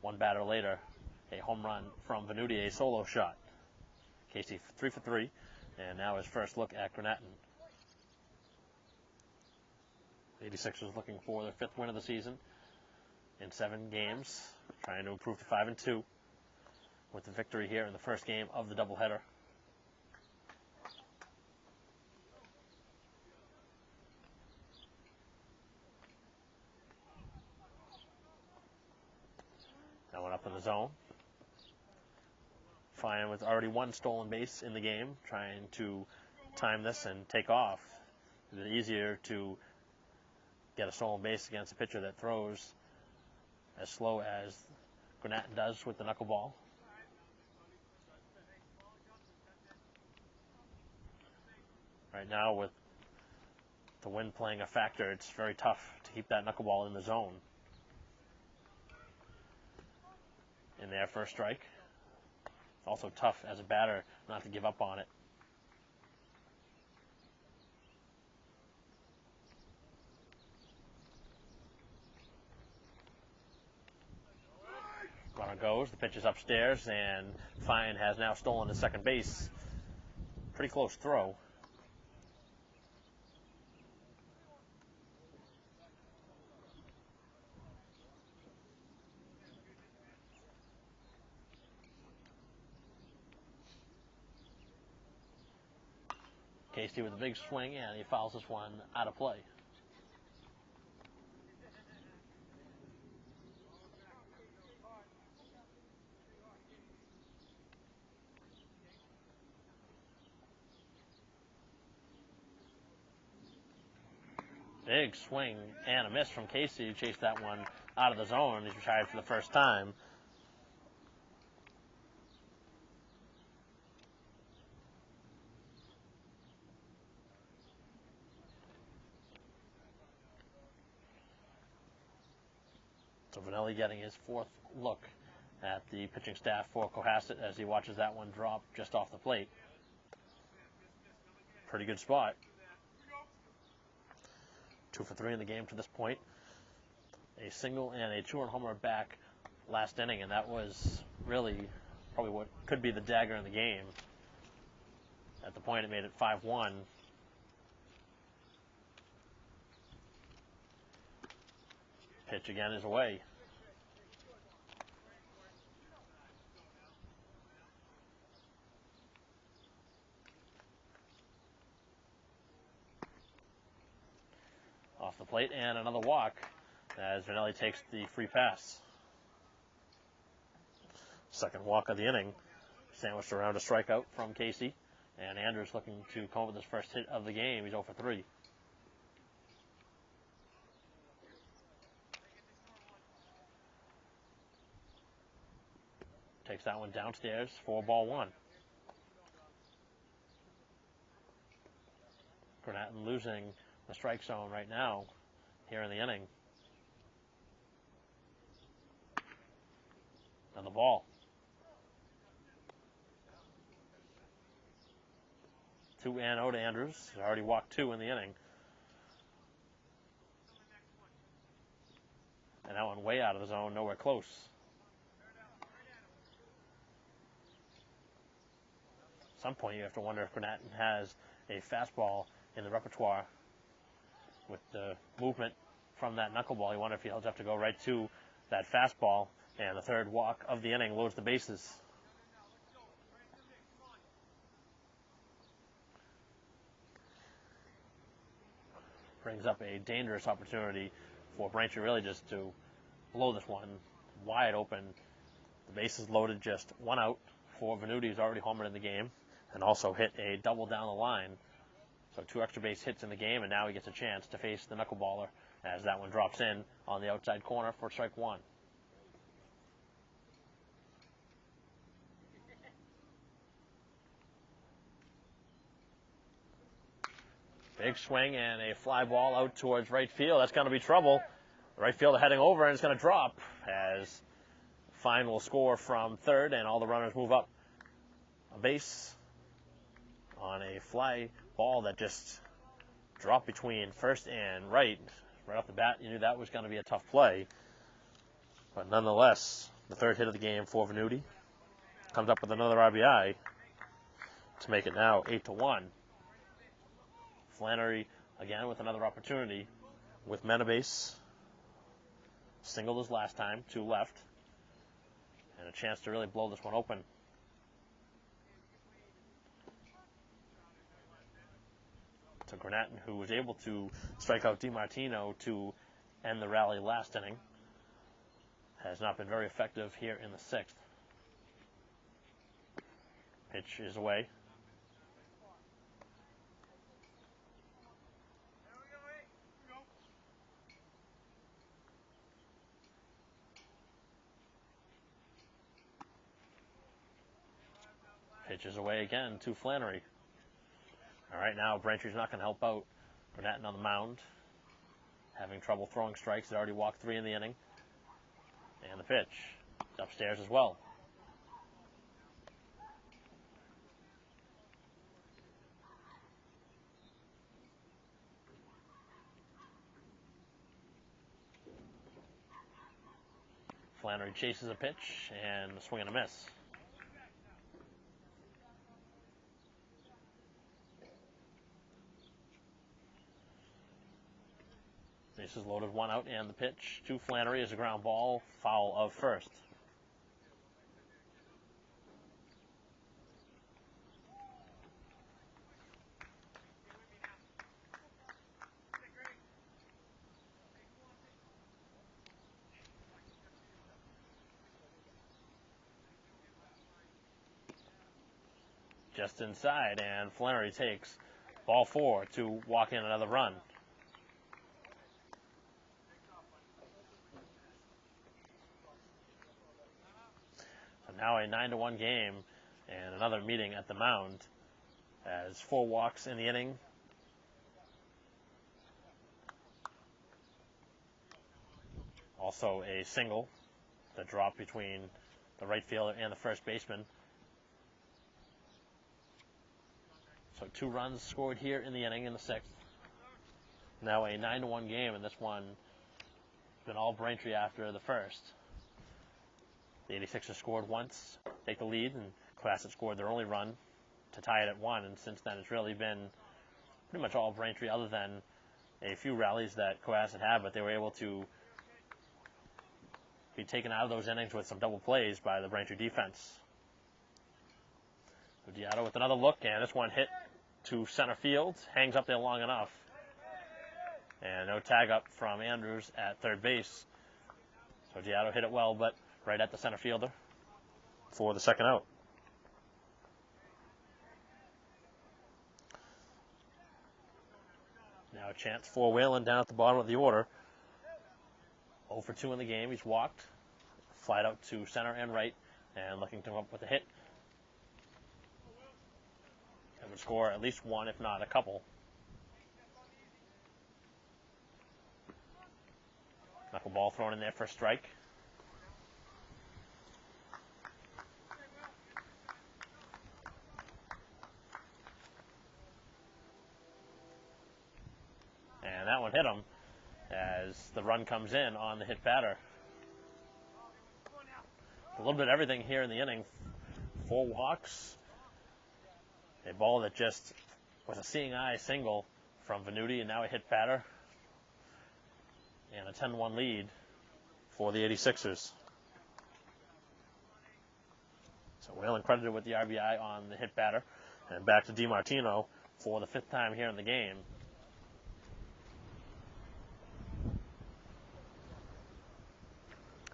S1: one batter later, a home run from Venuti, a solo shot. Casey 3 for 3, and now his first look at Granaton. 86ers looking for their 5th win of the season in 7 games, trying to improve to 5-2 with the victory here in the first game of the doubleheader. That one up in the zone. Fine with already 1 stolen base in the game, trying to time this and take off. It's easier to get a stolen base against a pitcher that throws as slow as Granaton does with the knuckleball. Right now, with the wind playing a factor, it's very tough to keep that knuckleball in the zone. In there for a strike. It's also tough as a batter not to give up on it. Runner goes, the pitch is upstairs, and Fine has now stolen to second base. Pretty close throw. Casey with a big swing, and he fouls this one out of play. Big swing and a miss from Casey, who chased that one out of the zone. He's retired for the first time. Vernelli getting his fourth look at the pitching staff for Cohasset as he watches that one drop just off the plate. Pretty good spot. 2 for 3 in the game to this point. A single and a 2-run homer back last inning, and that was really probably what could be the dagger in the game. At the point, it made it 5-1. Pitch again is away. Off the plate and another walk as Vernelli takes the free pass. Second walk of the inning, sandwiched around a strikeout from Casey. And Andrews looking to come up with his first hit of the game. He's 0 for 3. Takes that one downstairs for ball 1. Granatton losing the strike zone right now here in the inning. And the ball. 2-0 to Andrews. He's already walked 2 in the inning. And that one way out of the zone, nowhere close. At some point you have to wonder if Granatton has a fastball in the repertoire. With the movement from that knuckleball, you wonder if he'll have to go right to that fastball. And the third walk of the inning loads the bases. Brings up a dangerous opportunity for Braintree really just to blow this one wide open. The bases loaded, just 1 out for Venuti, who's already homered in the game, and also hit a double down the line. So 2 extra base hits in the game, and now he gets a chance to face the knuckleballer as that one drops in on the outside corner for strike 1. Big swing and a fly ball out towards right field. That's going to be trouble. Right fielder heading over, and it's going to drop as Fine will score from third, and all the runners move up a base on a fly ball that just dropped between first and right. Right off the bat, you knew that was going to be a tough play. But nonetheless, the third hit of the game for Venuti comes up with another RBI to make it now 8-1. Flannery again with another opportunity with men a base. Singled his last time, 2 left. And a chance to really blow this one open. To Granatton, who was able to strike out DiMartino to end the rally last inning. Has not been very effective here in the 6th. Pitch is away. Pitch is away again to Flannery. All right, now Braintree's not going to help out. Granatton on the mound. Having trouble throwing strikes. They already walked 3 in the inning. And the pitch is upstairs as well. Flannery chases a pitch and a swing and a miss. Bases loaded, 1 out, and the pitch to Flannery is a ground ball, foul of first. Just inside, and Flannery takes ball 4 to walk in another run. Now a 9-1 game and another meeting at the mound as 4 walks in the inning. Also a single that dropped between the right fielder and the first baseman. So 2 runs scored here in the inning in the 6th. Now a 9-1 game, and this one has been all Braintree after the first. The 86ers scored once, take the lead, and Cohasset scored their only run to tie it at 1, and since then it's really been pretty much all Braintree other than a few rallies that Cohasset had, but they were able to be taken out of those innings with some double plays by the Braintree defense. So Diato with another look, and this one hit to center field, hangs up there long enough. And no tag up from Andrews at third base. So Diato hit it well, but right at the center fielder for the second out. Now a chance for Whalen down at the bottom of the order. 0 for 2 in the game. He's walked. Flied out to center and right, and looking to come up with a hit. And would score at least one, if not a couple. Knuckleball thrown in there for a strike. And that one hit him as the run comes in on the hit batter. A little bit of everything here in the inning. 4 walks. A ball that just was a seeing eye single from Venuti, and now a hit batter. And a 10-1 lead for the 86ers. So Whalen credited with the RBI on the hit batter. And back to DiMartino for the 5th time here in the game.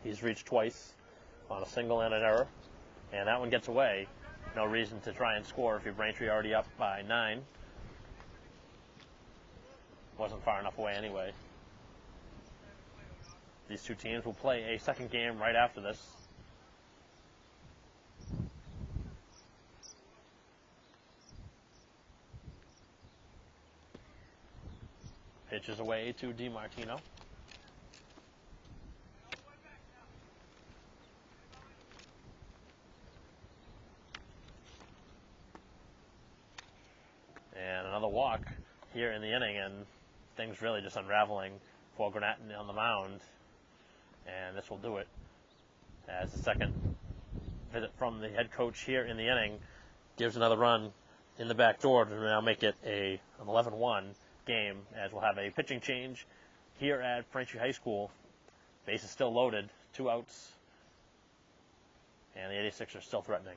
S1: He's reached twice on a single and an error. And that one gets away. No reason to try and score if you're Braintree already up by 9. Wasn't far enough away anyway. These two teams will play a second game right after this. Pitches away to DiMartino. And another walk here in the inning, and things really just unraveling for Granatin on the mound. And this will do it as the second visit from the head coach here in the inning gives another run in the back door to now make it an 11-1 game, as we'll have a pitching change here at Braintree High School. Base is still loaded, 2 outs, and the 86ers are still threatening.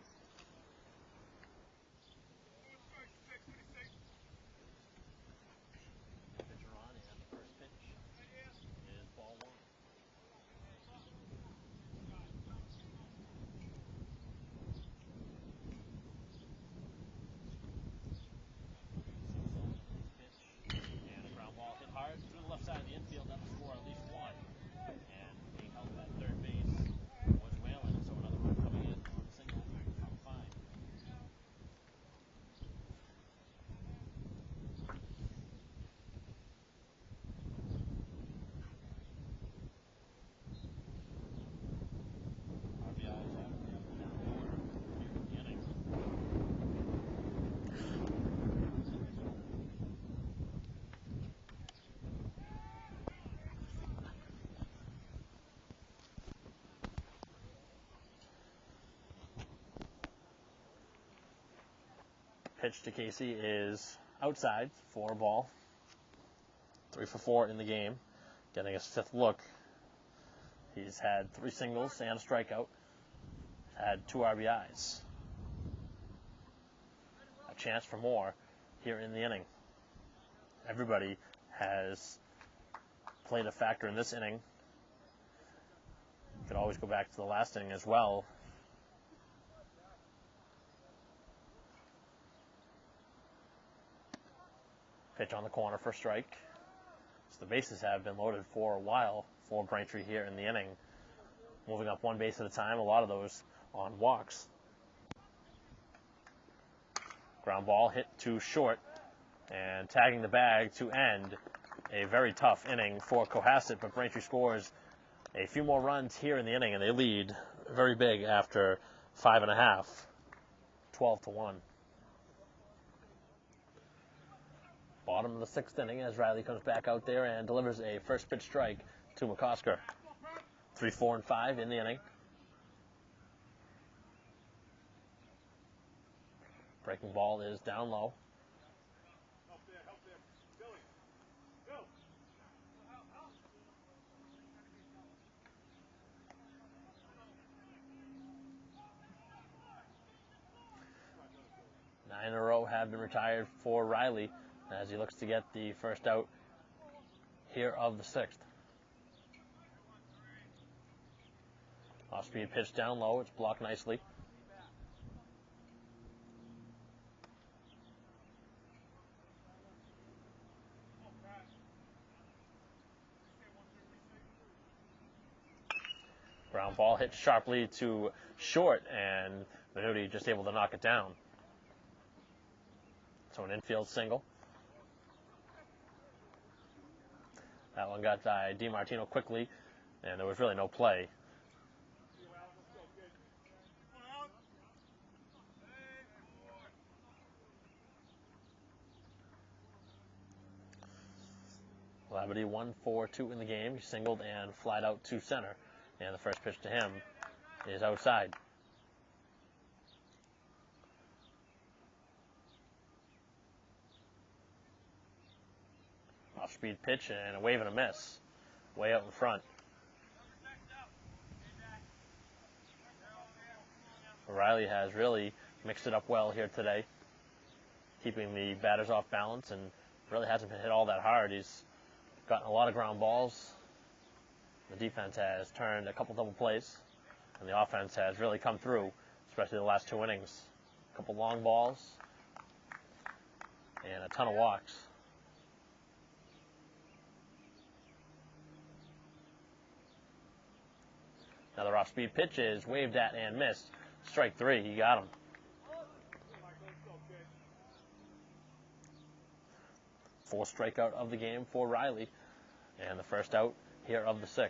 S1: Pitch to Casey is outside for a ball. 3 for 4 in the game, getting his 5th look. He's had 3 singles and a strikeout, had 2 RBIs. A chance for more here in the inning. Everybody has played a factor in this inning. Could always go back to the last inning as well. Pitch on the corner for a strike. So the bases have been loaded for a while for Braintree here in the inning. Moving up 1 base at a time, a lot of those on walks. Ground ball hit too short, and tagging the bag to end a very tough inning for Cohasset, but Braintree scores a few more runs here in the inning, and they lead very big after 5.5, 12-1. Bottom of the 6th inning as Riley comes back out there and delivers a first pitch strike to McCosker. 3, 4, and 5 in the inning. Breaking ball is down low. Nine in a row have been retired for Riley as he looks to get the first out here of the 6th. Off-speed pitch down low. It's blocked nicely. Ground ball hit sharply to short, and Venuti just able to knock it down. So an infield single. That one got DiMartino quickly, and there was really no play. Labadie 1-4-2 in the game. He singled and flied out to center. And the first pitch to him is outside. Off-speed pitch and a wave and a miss. Way out in front. Riley has really mixed it up well here today, keeping the batters off balance, and really hasn't been hit all that hard. He's gotten a lot of ground balls. The defense has turned a couple double plays, and the offense has really come through, especially the last 2 innings. A couple long balls and a ton of walks. Another off-speed pitch is waved at and missed. Strike 3, he got him. Fourth strikeout of the game for Riley, and the first out here of the 6th.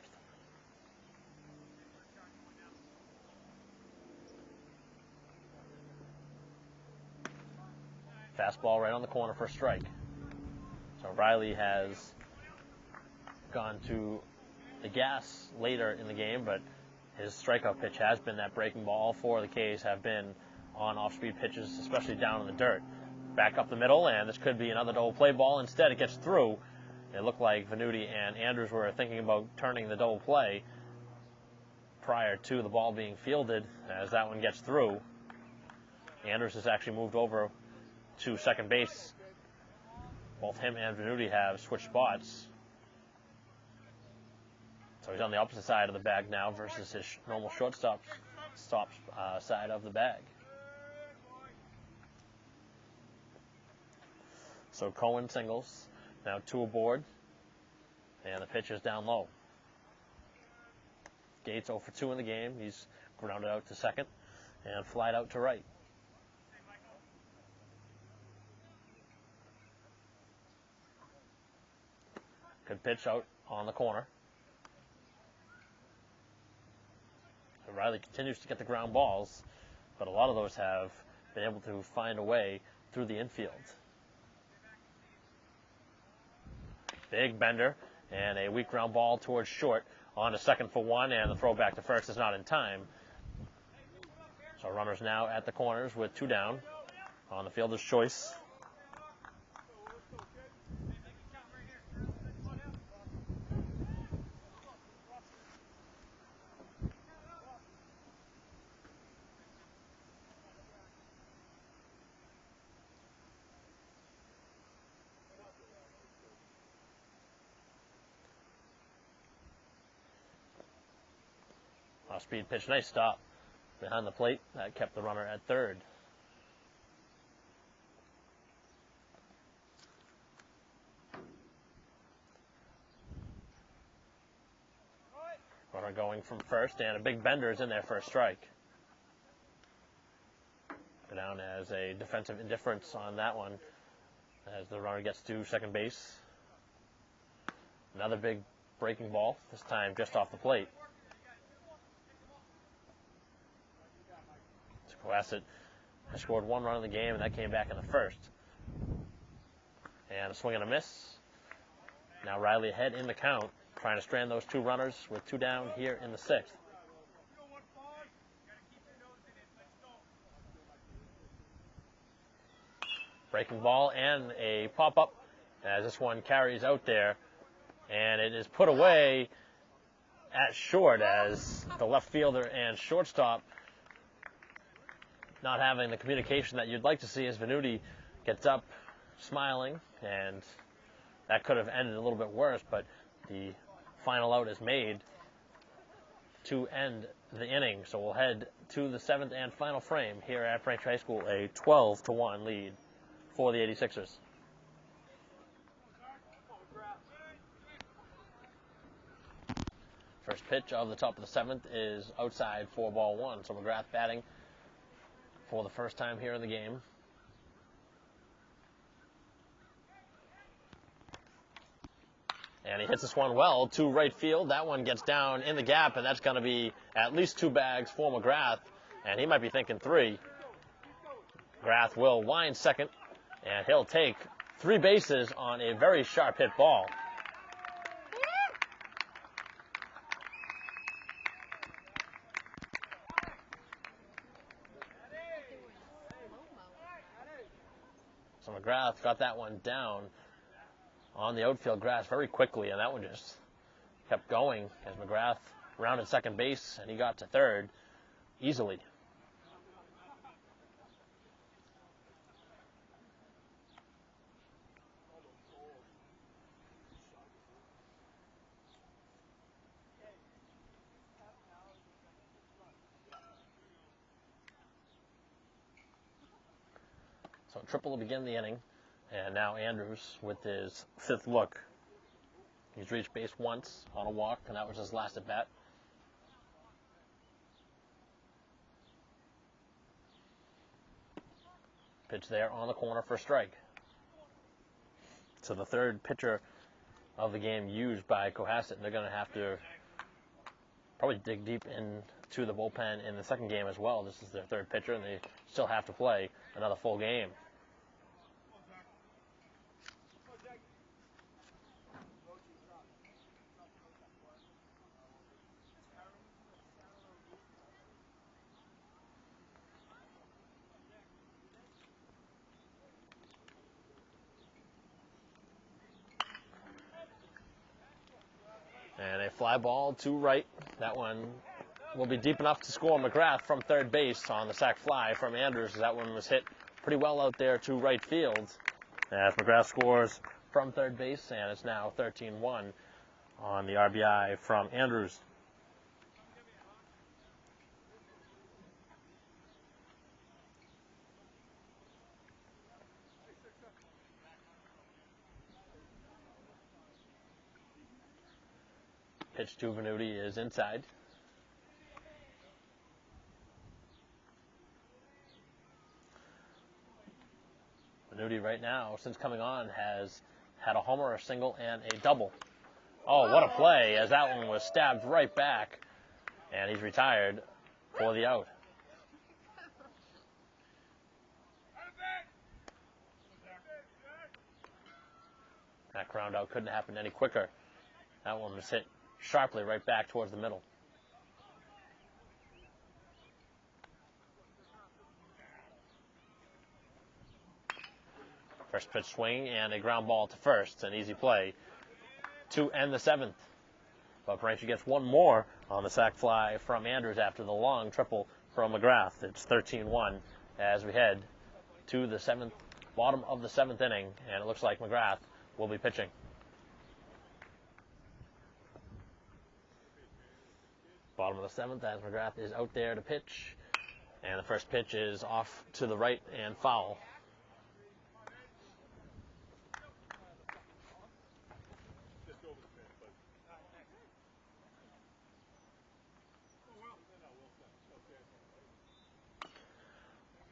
S1: Fastball right on the corner for a strike. So Riley has gone to the gas later in the game, but his strikeout pitch has been that breaking ball. 4 of the Ks have been on off-speed pitches, especially down in the dirt. Back up the middle, and this could be another double play ball. Instead, it gets through. It looked like Venuti and Andrews were thinking about turning the double play prior to the ball being fielded. As that one gets through, Andrews has actually moved over to second base. Both him and Venuti have switched spots. So he's on the opposite side of the bag now versus his normal shortstop side of the bag. So Cohen singles. Now 2 aboard, and the pitch is down low. Gates 0 for 2 in the game. He's grounded out to second and flied out to right. Good pitch out on the corner. So Riley continues to get the ground balls, but a lot of those have been able to find a way through the infield. Big bender and a weak ground ball towards short on to second for 1, and the throw back to first is not in time. So runners now at the corners with 2 down on the fielder's choice. Off-speed pitch, nice stop behind the plate. That kept the runner at third. Runner going from first, and a big bender is in there for a strike. Go down as a defensive indifference on that one as the runner gets to second base. Another big breaking ball, this time just off the plate. Cohasset has scored 1 run in the game, and that came back in the first. And a swing and a miss. Now Riley ahead in the count, trying to strand those 2 runners with 2 down here in the 6th. Breaking ball and a pop-up as this one carries out there, and it is put away at short as the left fielder and shortstop not having the communication that you'd like to see as Venuti gets up smiling, and that could have ended a little bit worse, but the final out is made to end the inning. So we'll head to the 7th and final frame here at Braintree High School, a 12-1 lead for the 86ers. First pitch of the top of the 7th is outside for ball 1. So McGrath batting for the first time here in the game. And he hits this one well to right field. That one gets down in the gap, and that's going to be at least 2 bags for McGrath, and he might be thinking 3. McGrath will wind second, and he'll take 3 bases on a very sharp hit ball. So McGrath got that one down on the outfield grass very quickly, and that one just kept going as McGrath rounded second base, and he got to third easily. So triple to begin the inning, and now Andrews with his 5th look. He's reached base once on a walk, and that was his last at bat. Pitch there on the corner for a strike. So the 3rd pitcher of the game used by Cohasset, and they're going to have to probably dig deep into the bullpen in the 2nd game as well. This is their 3rd pitcher, and they still have to play another full game. And a fly ball to right. That one will be deep enough to score McGrath from third base on the sac fly from Andrews. That one was hit pretty well out there to right field as McGrath scores from third base, and it's now 13-1 on the RBI from Andrews. Pitch to Venuti is inside. Venuti right now, since coming on, has had a homer, a single, and a double. Oh, what a play, as that one was stabbed right back, and he's retired for the out. That ground out couldn't happen any quicker. That one was hit sharply right back towards the middle. First pitch swing and a ground ball to first. An easy play to end the 7th. But Braintree gets one more on the sac fly from Andrews after the long triple from McGrath. It's 13-1 as we head to the 7th, bottom of the 7th inning, and it looks like McGrath will be pitching. Bottom of the 7th as McGrath is out there to pitch, and the first pitch is off to the right and foul.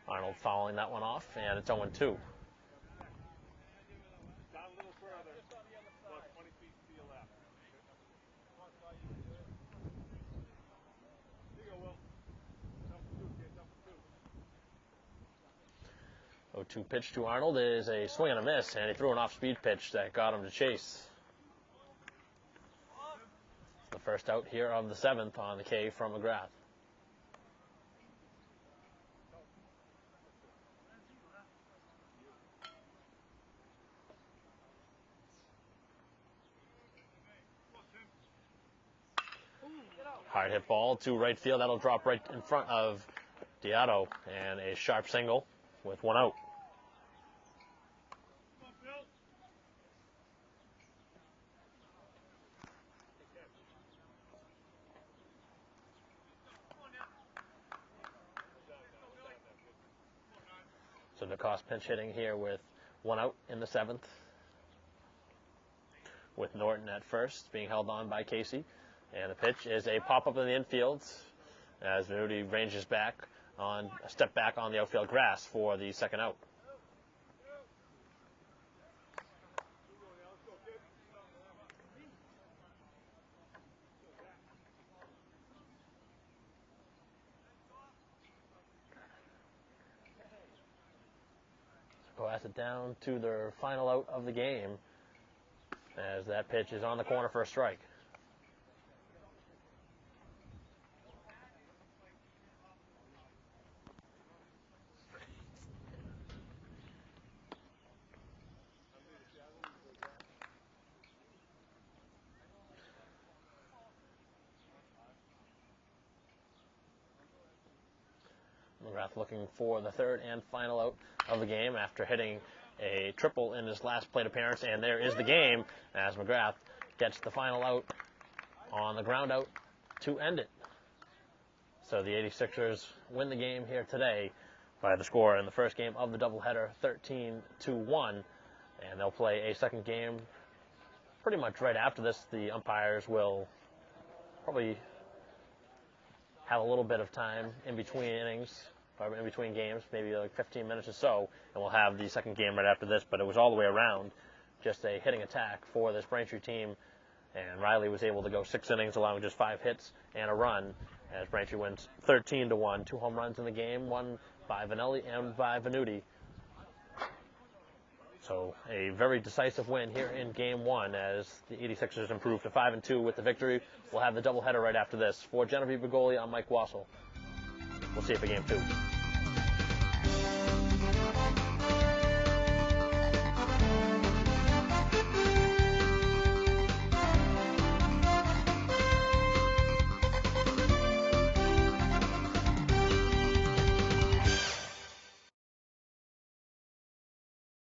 S1: Arnold fouling that one off, and it's 0-2. 0-2 pitch to Arnold is a swing and a miss, and he threw an off-speed pitch that got him to chase. The first out here of the 7th on the K from McGrath. Hard hit ball to right field. That'll drop right in front of Diato, and a sharp single with one out. So DeCoste pinch hitting here with one out in the 7th, with Norton at first, being held on by Casey. And the pitch is a pop-up in the infield as Venuti ranges back on a step back on the outfield grass for the second out. Cohasset down to their final out of the game as that pitch is on the corner for a strike. McGrath looking for the third and final out of the game after hitting a triple in his last plate appearance, and there is the game as McGrath gets the final out on the ground out to end it. So the 86ers win the game here today by the score in the first game of the doubleheader, 13-1, and they'll play a second game pretty much right after this. The umpires will probably have a little bit of time in between innings, or in between games, maybe like 15 minutes or so, and we'll have the second game right after this. But it was all the way around just a hitting attack for this Braintree team, and Riley was able to go 6 innings, allowing just 5 hits and a run, as Braintree wins 13-1. 2 home runs in the game, one by Vanelli and by Venuti. So a very decisive win here in Game 1 as the 86ers improve to 5-2 with the victory. We'll have the doubleheader right after this. For Genevieve Bigoli, I'm Mike Wassel. We'll see you for Game 2.